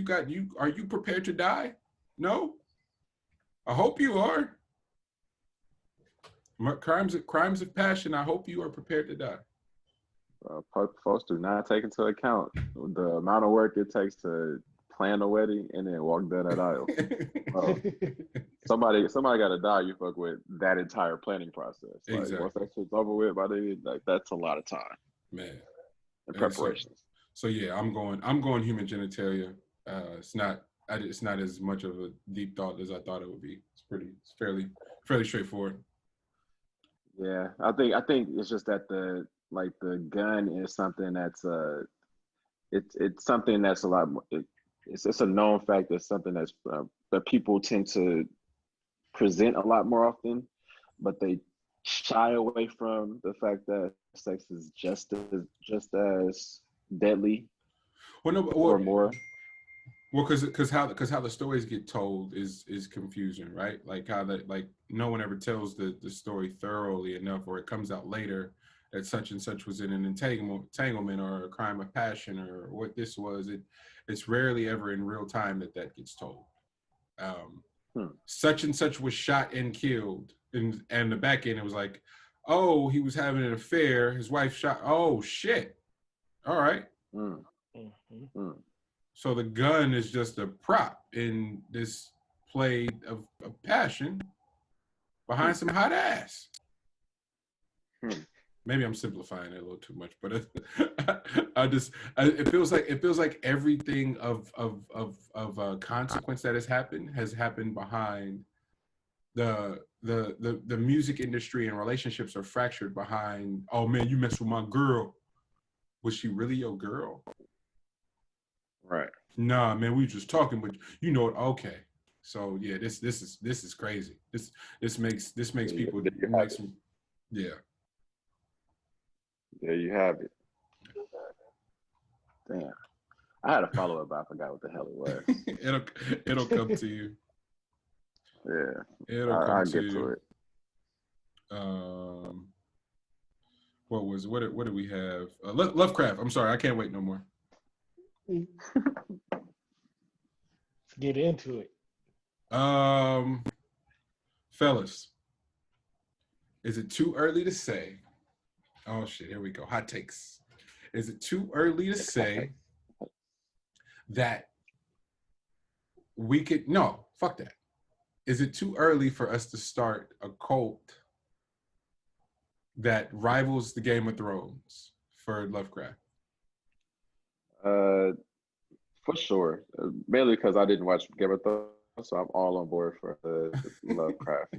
Are you prepared to die? No. I hope you are. Crimes of passion. I hope you are prepared to die. Folks do not take into account the amount of work it takes to plan a wedding and then walk down that aisle. Somebody got to die. You fuck with that entire planning process. Like, exactly. Once that shit's over with, that's a lot of time, man, and preparations. So yeah, I'm going human genitalia. It's not as much of a deep thought as I thought it would be. It's fairly straightforward. Yeah, I think it's just that the gun is something that's it's something that's a lot more. It's a known fact. It's something that's that people tend to present a lot more often, but they shy away from the fact that sex is just as deadly. Or more. Well, because how the stories get told is confusing, right? Like how no one ever tells the story thoroughly enough, or it comes out later that such and such was in an entanglement or a crime of passion or what this was. It's rarely ever in real time that gets told. Such and such was shot and killed, and the back end it was like, oh, he was having an affair. His wife shot. Oh shit! All right. So the gun is just a prop in this play of passion behind some hot ass. Maybe I'm simplifying it a little too much, but it feels like everything of consequence that has happened behind the music industry, and relationships are fractured behind, oh man, you messed with my girl. Was she really your girl? Right. Nah, man, we were just talking, but you know it. Okay. So yeah, this is crazy. This makes people yeah. There you have it. Damn. I had a follow-up, but I forgot what the hell it was. it'll come to you. Yeah. I'll get to it. What do we have? Lovecraft. I'm sorry, I can't wait no more. Let's get into it. Fellas, is it too early to say? Oh shit, here we go. Hot takes. Is it too early to say that we could? No, fuck that. Is it too early for us to start a cult that rivals the Game of Thrones for Lovecraft? For sure. Mainly because I didn't watch Game of Thrones, so I'm all on board for Lovecraft.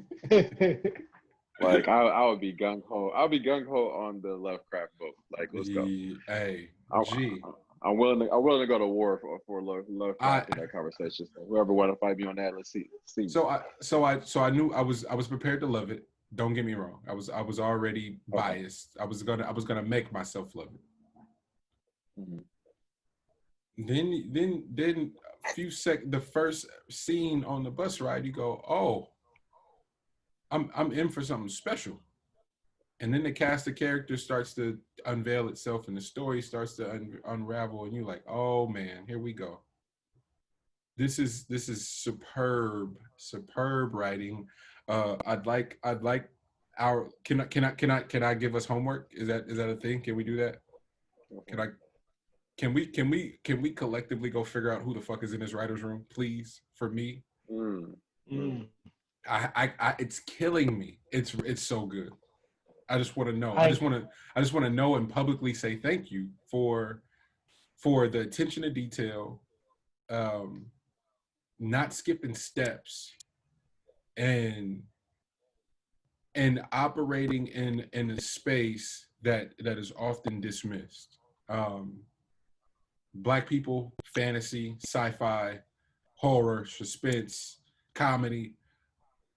Like I would be gung ho. I'll be gung ho on the Lovecraft boat. Like, let's go. Hey, I'm willing to go to war for Lovecraft in that conversation. So whoever want to fight me on that, let's see. So I knew I was prepared to love it. Don't get me wrong. I was already biased. I was gonna make myself love it. Mm-hmm. Then a few the first scene on the bus ride, you go, oh, I'm in for something special. And then the cast of characters starts to unveil itself, and the story starts to unravel, and you're like, oh man, here we go. This is superb writing. I'd like our can I give us homework? Is that a thing? Can we do that? Can we collectively go figure out who the fuck is in this writer's room, please? For me. I it's killing me. It's so good. I just want to know. I just want to know and publicly say thank you for the attention to detail, not skipping steps, and and operating in a space that is often dismissed. Black people, fantasy, sci-fi, horror, suspense, comedy.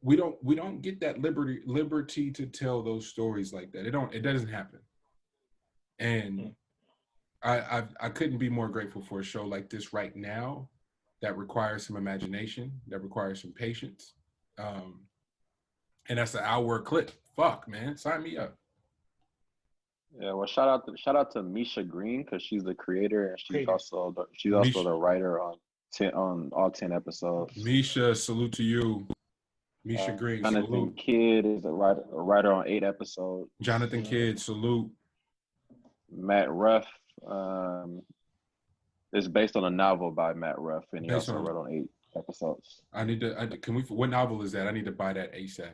We don't get that liberty to tell those stories like that. It doesn't happen. And I couldn't be more grateful for a show like this right now that requires some imagination, that requires some patience. And that's an hour clip. Fuck, man, sign me up. Yeah, well, shout out to Misha Green because she's the creator and she's also the writer on all 10 episodes. Misha, salute to you. Misha Green, Jonathan salute. Kidd is a writer on 8 episodes. Jonathan Kidd, salute. Matt Ruff is based on a novel by Matt Ruff, and he also wrote on 8 episodes. What novel is that? I need to buy that ASAP.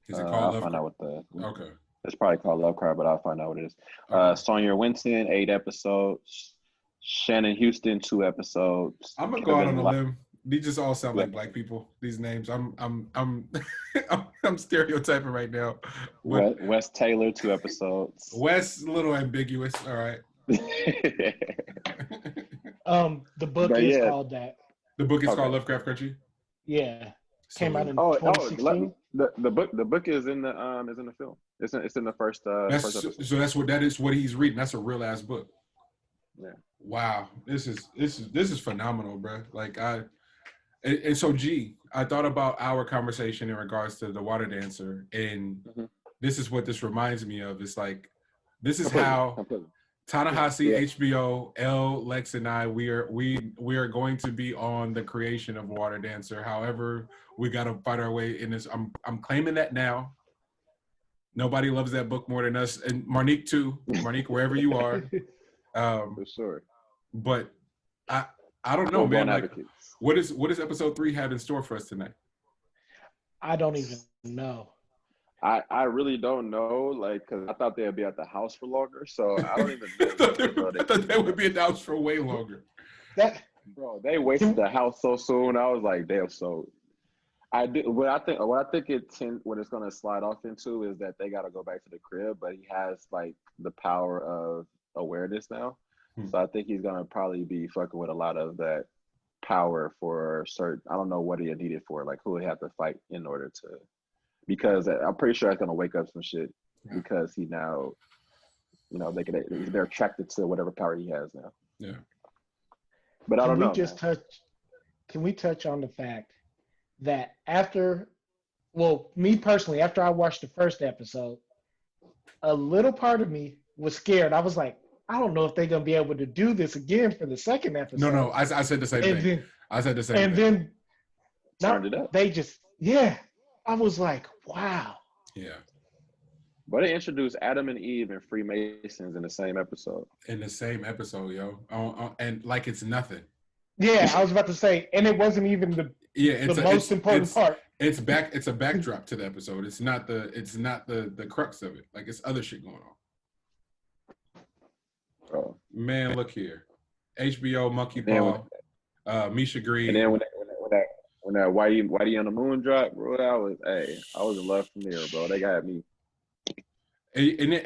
Is it called I'll find out what okay. It's probably called Lovecraft, but I'll find out what it is. Okay. Sonia Winton, 8 episodes. Shannon Houston, 2 episodes. I'm gonna go out on a limb. These just all sound like black people. These names, I'm I'm stereotyping right now. Wes Taylor, 2 episodes. Wes, a little ambiguous. All right. The book is called that. The book is called Lovecraft Country. Yeah, came out in 2016. The book is in the film. It's in the first episode. So that is what he's reading. That's a real ass book. Yeah. Wow, this is phenomenal, bro. Like and so I thought about our conversation in regards to the water dancer, and this is what this reminds me of. It's like this is how Ta-Nehisi, HBO, L, Lex, and I we are going to be on the creation of Water Dancer. However, we got to fight our way in this. I'm claiming that now. Nobody loves that book more than us, and Marnique too. Marnique, wherever you are. For sure. But I don't know, man. Like, what does episode 3 have in store for us tonight? I don't even know. I really don't know, like, because I thought they'd be at the house for longer, so I don't even know. I thought they would be at the house for way longer. Bro, they wasted the house so soon. I was like, damn. So what I think what it's gonna slide off into is that they got to go back to the crib, but he has like the power of awareness now. So I think he's gonna probably be fucking with a lot of that power for certain. I don't know what he needed for, like who he had to fight in order to. Because I'm pretty sure it's gonna wake up some shit because he now, they're attracted to whatever power he has now. Yeah. But I don't know. Can we touch on the fact that me personally, after I watched the first episode, a little part of me was scared. I was like, I don't know if they're gonna be able to do this again for the second episode. No, I said the same thing. I said the same thing. And then turned it up. They just I was like, wow. Yeah. But they introduced Adam and Eve and Freemasons in the same episode. In the same episode, yo. And like it's nothing. Yeah, I was about to say, and it wasn't even the most important part. It's a backdrop to the episode. It's not the crux of it. Like it's other shit going on. Oh. Man, look here. HBO Monkey Paw, Misha Green. And then when that Whitey on the Moon dropped, bro, I was in love from there, bro. They got me. And then,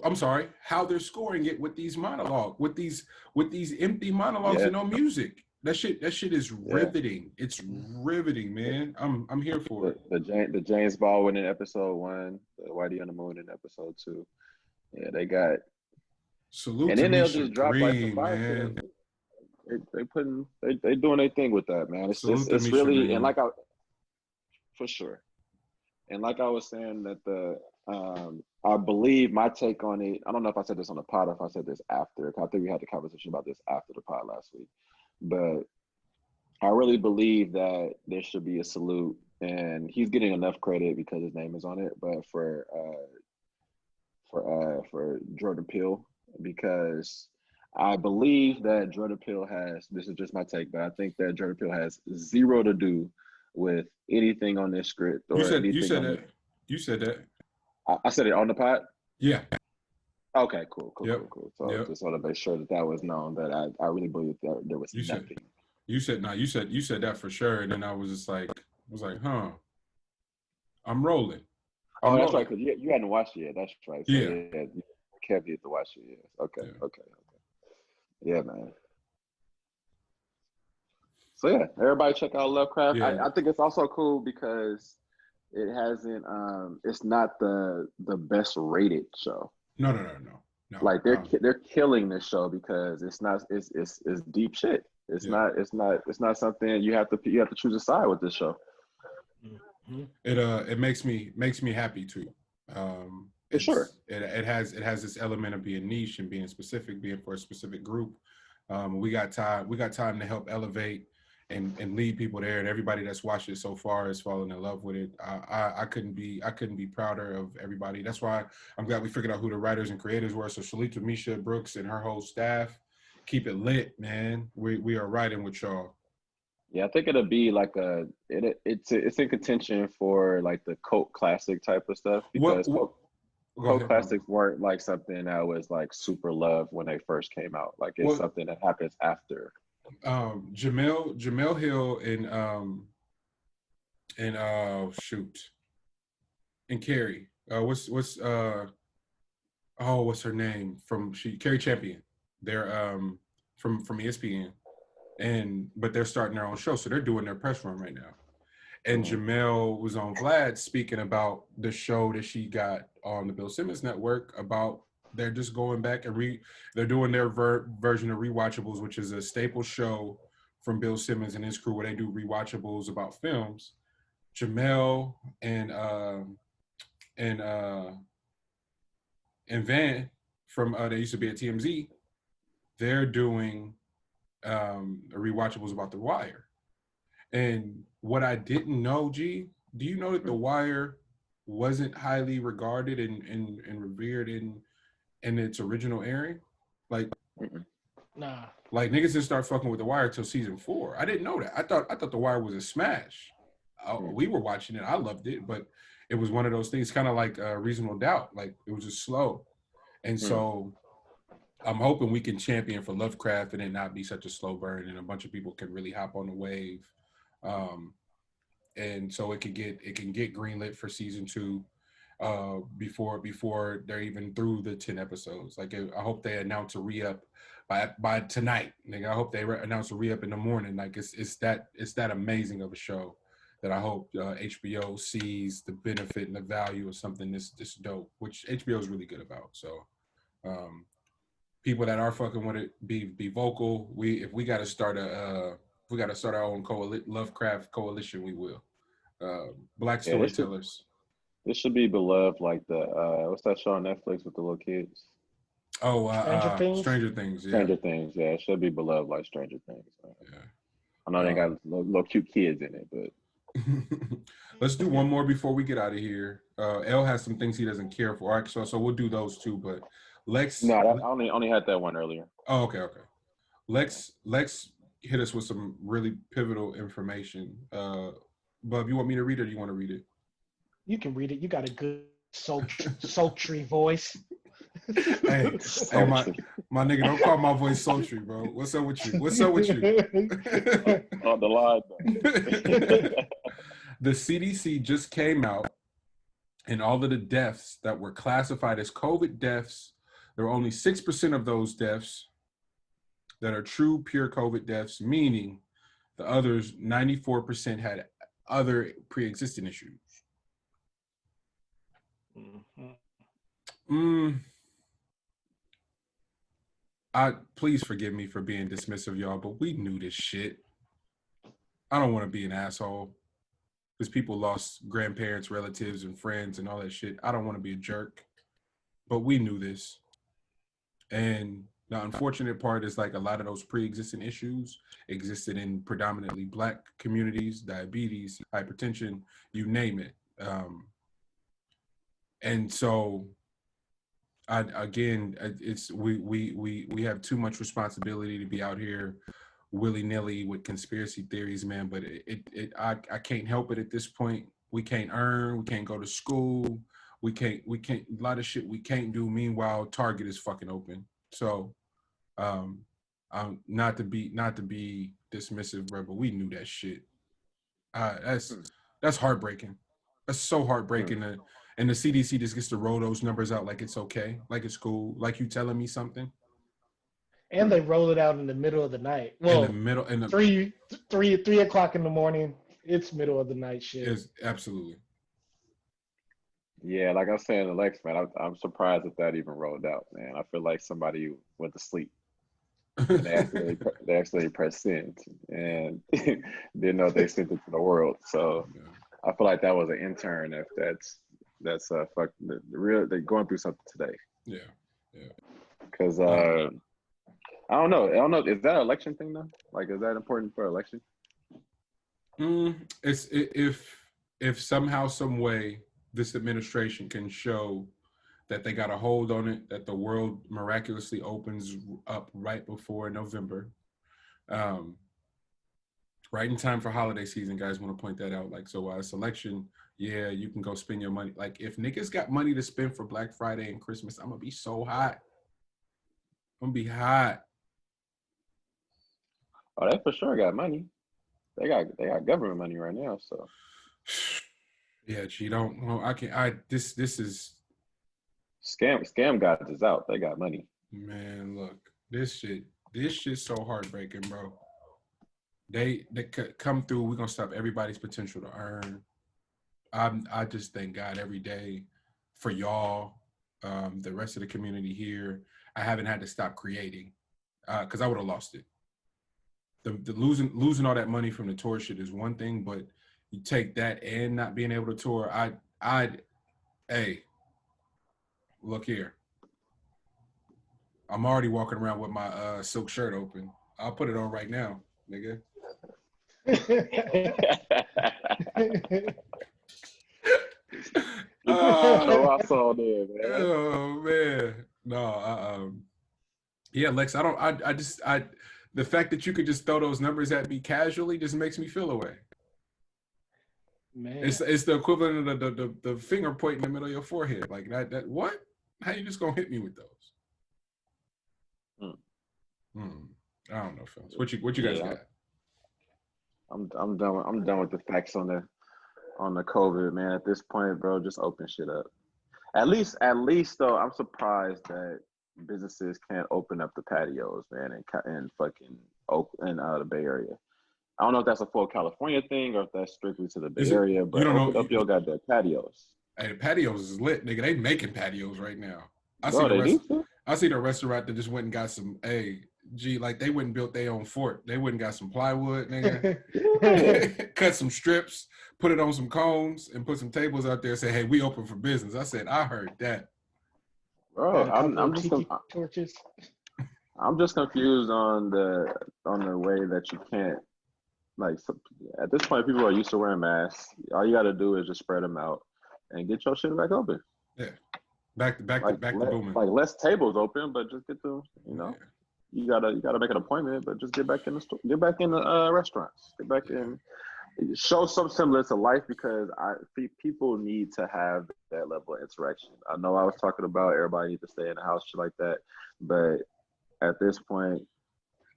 I'm sorry. How they're scoring it with these monologues, with these empty monologues and no music. That shit is riveting. It's riveting, man. I'm here for it. The James Baldwin in episode 1, the Whitey on the Moon in episode 2. Yeah, they got salute. And then they'll Misha just drop Green, like some fire. They doing their thing with that, man. It's really Green. And for sure. And like I was saying that I believe my take on it, I don't know if I said this on the pod or if I said this after. I think we had the conversation about this after the pod last week. But I really believe that there should be a salute, and he's getting enough credit because his name is on it, but for Jordan Peele, because I believe that Jordan Peele has, this is just my take, but I think that Jordan Peele has zero to do with anything on this script. Or you said that. You said that. I said it on the pod? Yeah. Okay, cool. So just want to make sure that was known, that I really believe that there was nothing. You said that for sure, and then I was like, huh, I'm rolling. Oh, that's right, because you hadn't watched it yet. That's right. So Yeah. yeah, Kev needs to watch it. Yes. Okay. Yeah. Okay. Yeah, man. So yeah, everybody check out Lovecraft. Yeah. I think it's also cool because it hasn't. It's not the best rated show. No. Like they're killing this show because it's not. It's deep shit. It's not something you have to choose a side with this show. Mm-hmm. It makes me happy too. For sure. It has this element of being niche and being specific, being for a specific group. We got time to help elevate and lead people there, and everybody that's watched it so far has fallen in love with it. I couldn't be prouder of everybody. That's why I'm glad we figured out who the writers and creators were. So salute to Misha Brooks and her whole staff. Keep it lit, man. We are riding with y'all. Yeah, I think it'll be like it's in contention for like the cult classic type of stuff because cult classics weren't like something that was like super loved when they first came out. Like it's something that happens after. Jamel Hill and Carrie. What's her name Carrie Champion. They're from ESPN. But they're starting their own show, so they're doing their press run right now. And Jamel was on Vlad speaking about the show that she got on the Bill Simmons Network about they're just going back and they're doing their version of Rewatchables, which is a staple show from Bill Simmons and his crew where they do rewatchables about films. Jamel and Van from they used to be at TMZ, they're doing rewatchables about The Wire. And what I didn't know, G, do you know that The Wire wasn't highly regarded and revered in its original airing? Like, nah. Like niggas didn't start fucking with The Wire till season 4. I didn't know that. I thought The Wire was a smash. We were watching it. I loved it, but it was one of those things, kind of like Reasonable Doubt. Like it was just slow, and so. I'm hoping we can champion for Lovecraft and it not be such a slow burn, and a bunch of people can really hop on the wave, and so it can get greenlit for season 2 before they're even through the 10 episodes. Like I hope they announce a re-up by tonight. Like I hope they announce a re-up in the morning. Like it's that amazing of a show that I hope HBO sees the benefit and the value of something this dope, which HBO is really good about. So. People that are fucking with it, be vocal. If we got to start our own Lovecraft coalition, we will. Black storytellers. This should be beloved like the what's that show on Netflix with the little kids? Oh, Stranger Things. Yeah. Stranger Things. Yeah, it should be beloved like Stranger Things. Yeah. I know they got little cute kids in it, but. Let's do one more before we get out of here. L has some things he doesn't care for. All right, so we'll do those two, but. Lex. No, I only had that one earlier. Oh, okay. Lex hit us with some really pivotal information. Bub, you want me to read it or do you want to read it? You can read it. You got a good sultry voice. Hey, my nigga, don't call my voice sultry, bro. What's up with you? On the line, though. The CDC just came out, and all of the deaths that were classified as COVID deaths, there were only 6% of those deaths that are true, pure COVID deaths, meaning the others, 94% had other pre-existing issues. Please forgive me for being dismissive, y'all, but we knew this shit. I don't want to be an asshole because people lost grandparents, relatives, and friends and all that shit. I don't want to be a jerk, but we knew this. And the unfortunate part is like a lot of those pre-existing issues existed in predominantly Black communities, diabetes, hypertension, you name it. And so, we have too much responsibility to be out here willy-nilly with conspiracy theories, man. But I can't help it at this point. We can't earn. We can't go to school. We can't. A lot of shit we can't do. Meanwhile, Target is fucking open. So, not to be dismissive, bro, but we knew that shit. That's heartbreaking. That's so heartbreaking. And the CDC just gets to roll those numbers out like it's okay, like it's cool, like you telling me something. And they roll it out in the middle of the night. Well, in the middle, in the 3 o'clock in the morning. It's middle of the night shit. Is absolutely. Yeah, like I was saying, Alex, man, I'm surprised that even rolled out, man. I feel like somebody went to sleep. And they actually pressed send and didn't know they sent it to the world. So I feel like that was an intern. If that's fuck the real, they're going through something today. Yeah. Because I don't know. Is that an election thing though? Like, is that important for election? It's if somehow, some way, this administration can show that they got a hold on it, that the world miraculously opens up right before November, right in time for holiday season. Guys, want to point that out. Like, so it's election, yeah, you can go spend your money. Like, if niggas got money to spend for Black Friday and Christmas, I'm gonna be so hot. I'm gonna be hot. Oh, they for sure got money. They got government money right now, so. Yeah, this is scam gods is out. They got money. Man, look, this shit's so heartbreaking, bro. They come through. We're gonna stop everybody's potential to earn. I just thank God every day for y'all, the rest of the community here. I haven't had to stop creating, because I would have lost it. The losing all that money from the tour shit is one thing, but you take that and not being able to tour, hey, look here. I'm already walking around with my silk shirt open. I'll put it on right now, nigga. Show us all there, man. Oh man, no. Yeah, Lex. The fact that you could just throw those numbers at me casually just makes me feel away. Man, it's the equivalent of the finger point in the middle of your forehead, like that. What? How you just gonna hit me with those? I don't know, fellas. What you guys got? I'm done with the facts on the COVID, man. At this point, bro, just open shit up. At least though, I'm surprised that businesses can't open up the patios, man, and fucking Oakland, the Bay Area. I don't know if that's a full California thing or if that's strictly to the Bay Area, but open up your goddamn patios. Hey, the patios is lit, nigga. They making patios right now. I see the restaurant that just went and got some. Like they went and built their own fort. They went and got some plywood, nigga. Cut some strips, put it on some cones, and put some tables out there. Say, hey, we open for business. I said, I heard that. Bro, I'm just confused on the way that you can't, like, at this point people are used to wearing masks. All you got to do is just spread them out and get your shit back open. Yeah, back to booming. Like less tables open, but just get to, you gotta make an appointment, but just get back in the store, get back in the restaurants, get back in. Show some semblance of life, because people need to have that level of interaction. I know I was talking about everybody need to stay in the house, shit like that, but at this point,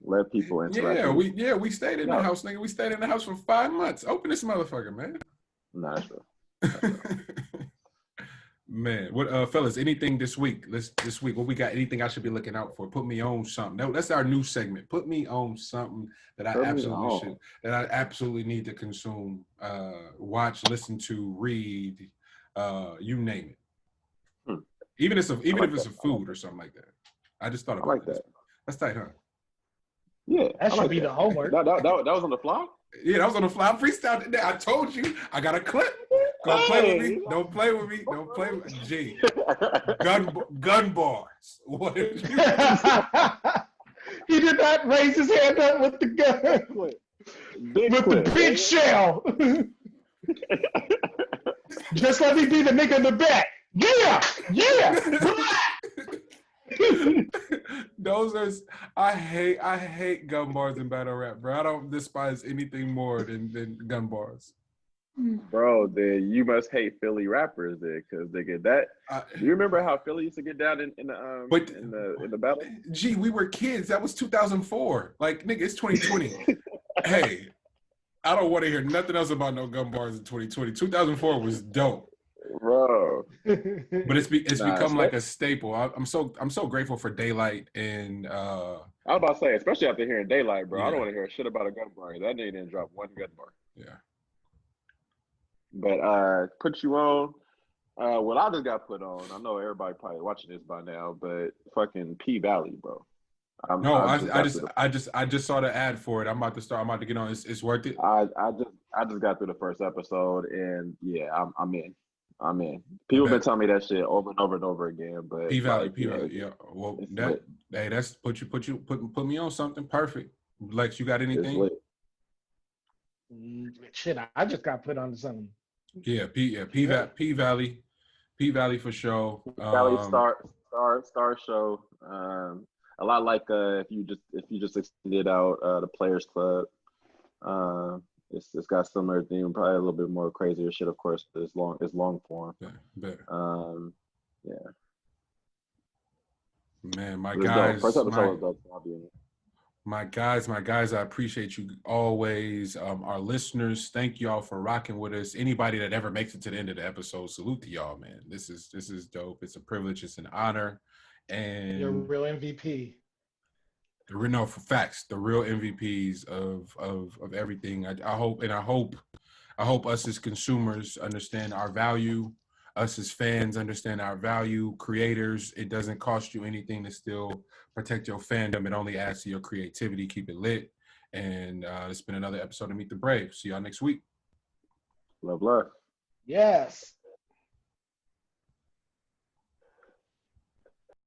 let people interact. We stayed in the house, nigga. We stayed in the house for 5 months. Open this motherfucker, man. Nah, sure. Man, what fellas, anything this week? This week, what we got? Anything I should be looking out for? Put me on something. No, that's our new segment. Put me on something that I absolutely need to consume, watch, listen to, read, you name it. Even if it's a food or something like that. I just thought about that. That's tight, huh? Yeah, that should be the homework. That was on the fly? Yeah, that was on the fly. I freestyled today. I told you. I got a clip. Don't play with me. Don't play with me. Don't play with me. G. Gun bars. What is He did not raise his hand up with the gun. The big shell. Just let me be the nigga in the back. Yeah. Those are, I hate gun bars in battle rap, bro. I don't despise anything more than gun bars. Bro, then you must hate Philly rappers then, because they get that. Do you remember how Philly used to get down in the battle? Gee, we were kids. That was 2004. Like, nigga, it's 2020. Hey, I don't want to hear nothing else about no gun bars in 2020. 2004 was dope. Bro. But it's become like especially, a staple. I'm so grateful for Daylight and I was about to say, especially after hearing Daylight, bro. I don't yeah, want to hear shit about a gun bar. That nigga didn't drop one gun bar. yeah. But put you on. What I just got put on. I know everybody probably watching this by now, but fucking P Valley, bro. No, I just got through the. I just saw the ad for it. I'm about to start. I'm about to get on. It's worth it. I just got through the first episode, and yeah, I'm in. I'm in. I People been bet. telling me that shit over and over and over again, but P Valley, like, P yeah, Valley. Yeah. Well, it's that lit. hey, that's put me on something perfect. Lex, you got It's anything? lit. Shit, I just got put onto something. Yeah, P Valley for sure. Valley Star show. A lot like if you just extended out the Players Club. It's got similar theme, probably a little bit more crazier shit, of course, but it's long form. Bet. Yeah. Man, my It's dope. guys, First episode was dope. So I'll be in it. my guys, I appreciate you always. Our listeners, thank y'all for rocking with us. Anybody that ever makes it to the end of the episode, salute to y'all, man. This is dope. It's a privilege. It's an honor. And You're a real MVP. No, for facts, the real MVPs of everything. I hope us as consumers understand our value. Us as fans understand our value. Creators, it doesn't cost you anything to still protect your fandom. It only adds to your creativity. Keep it lit. And it's been another episode of Meet the Brave. See y'all next week. Love. Yes.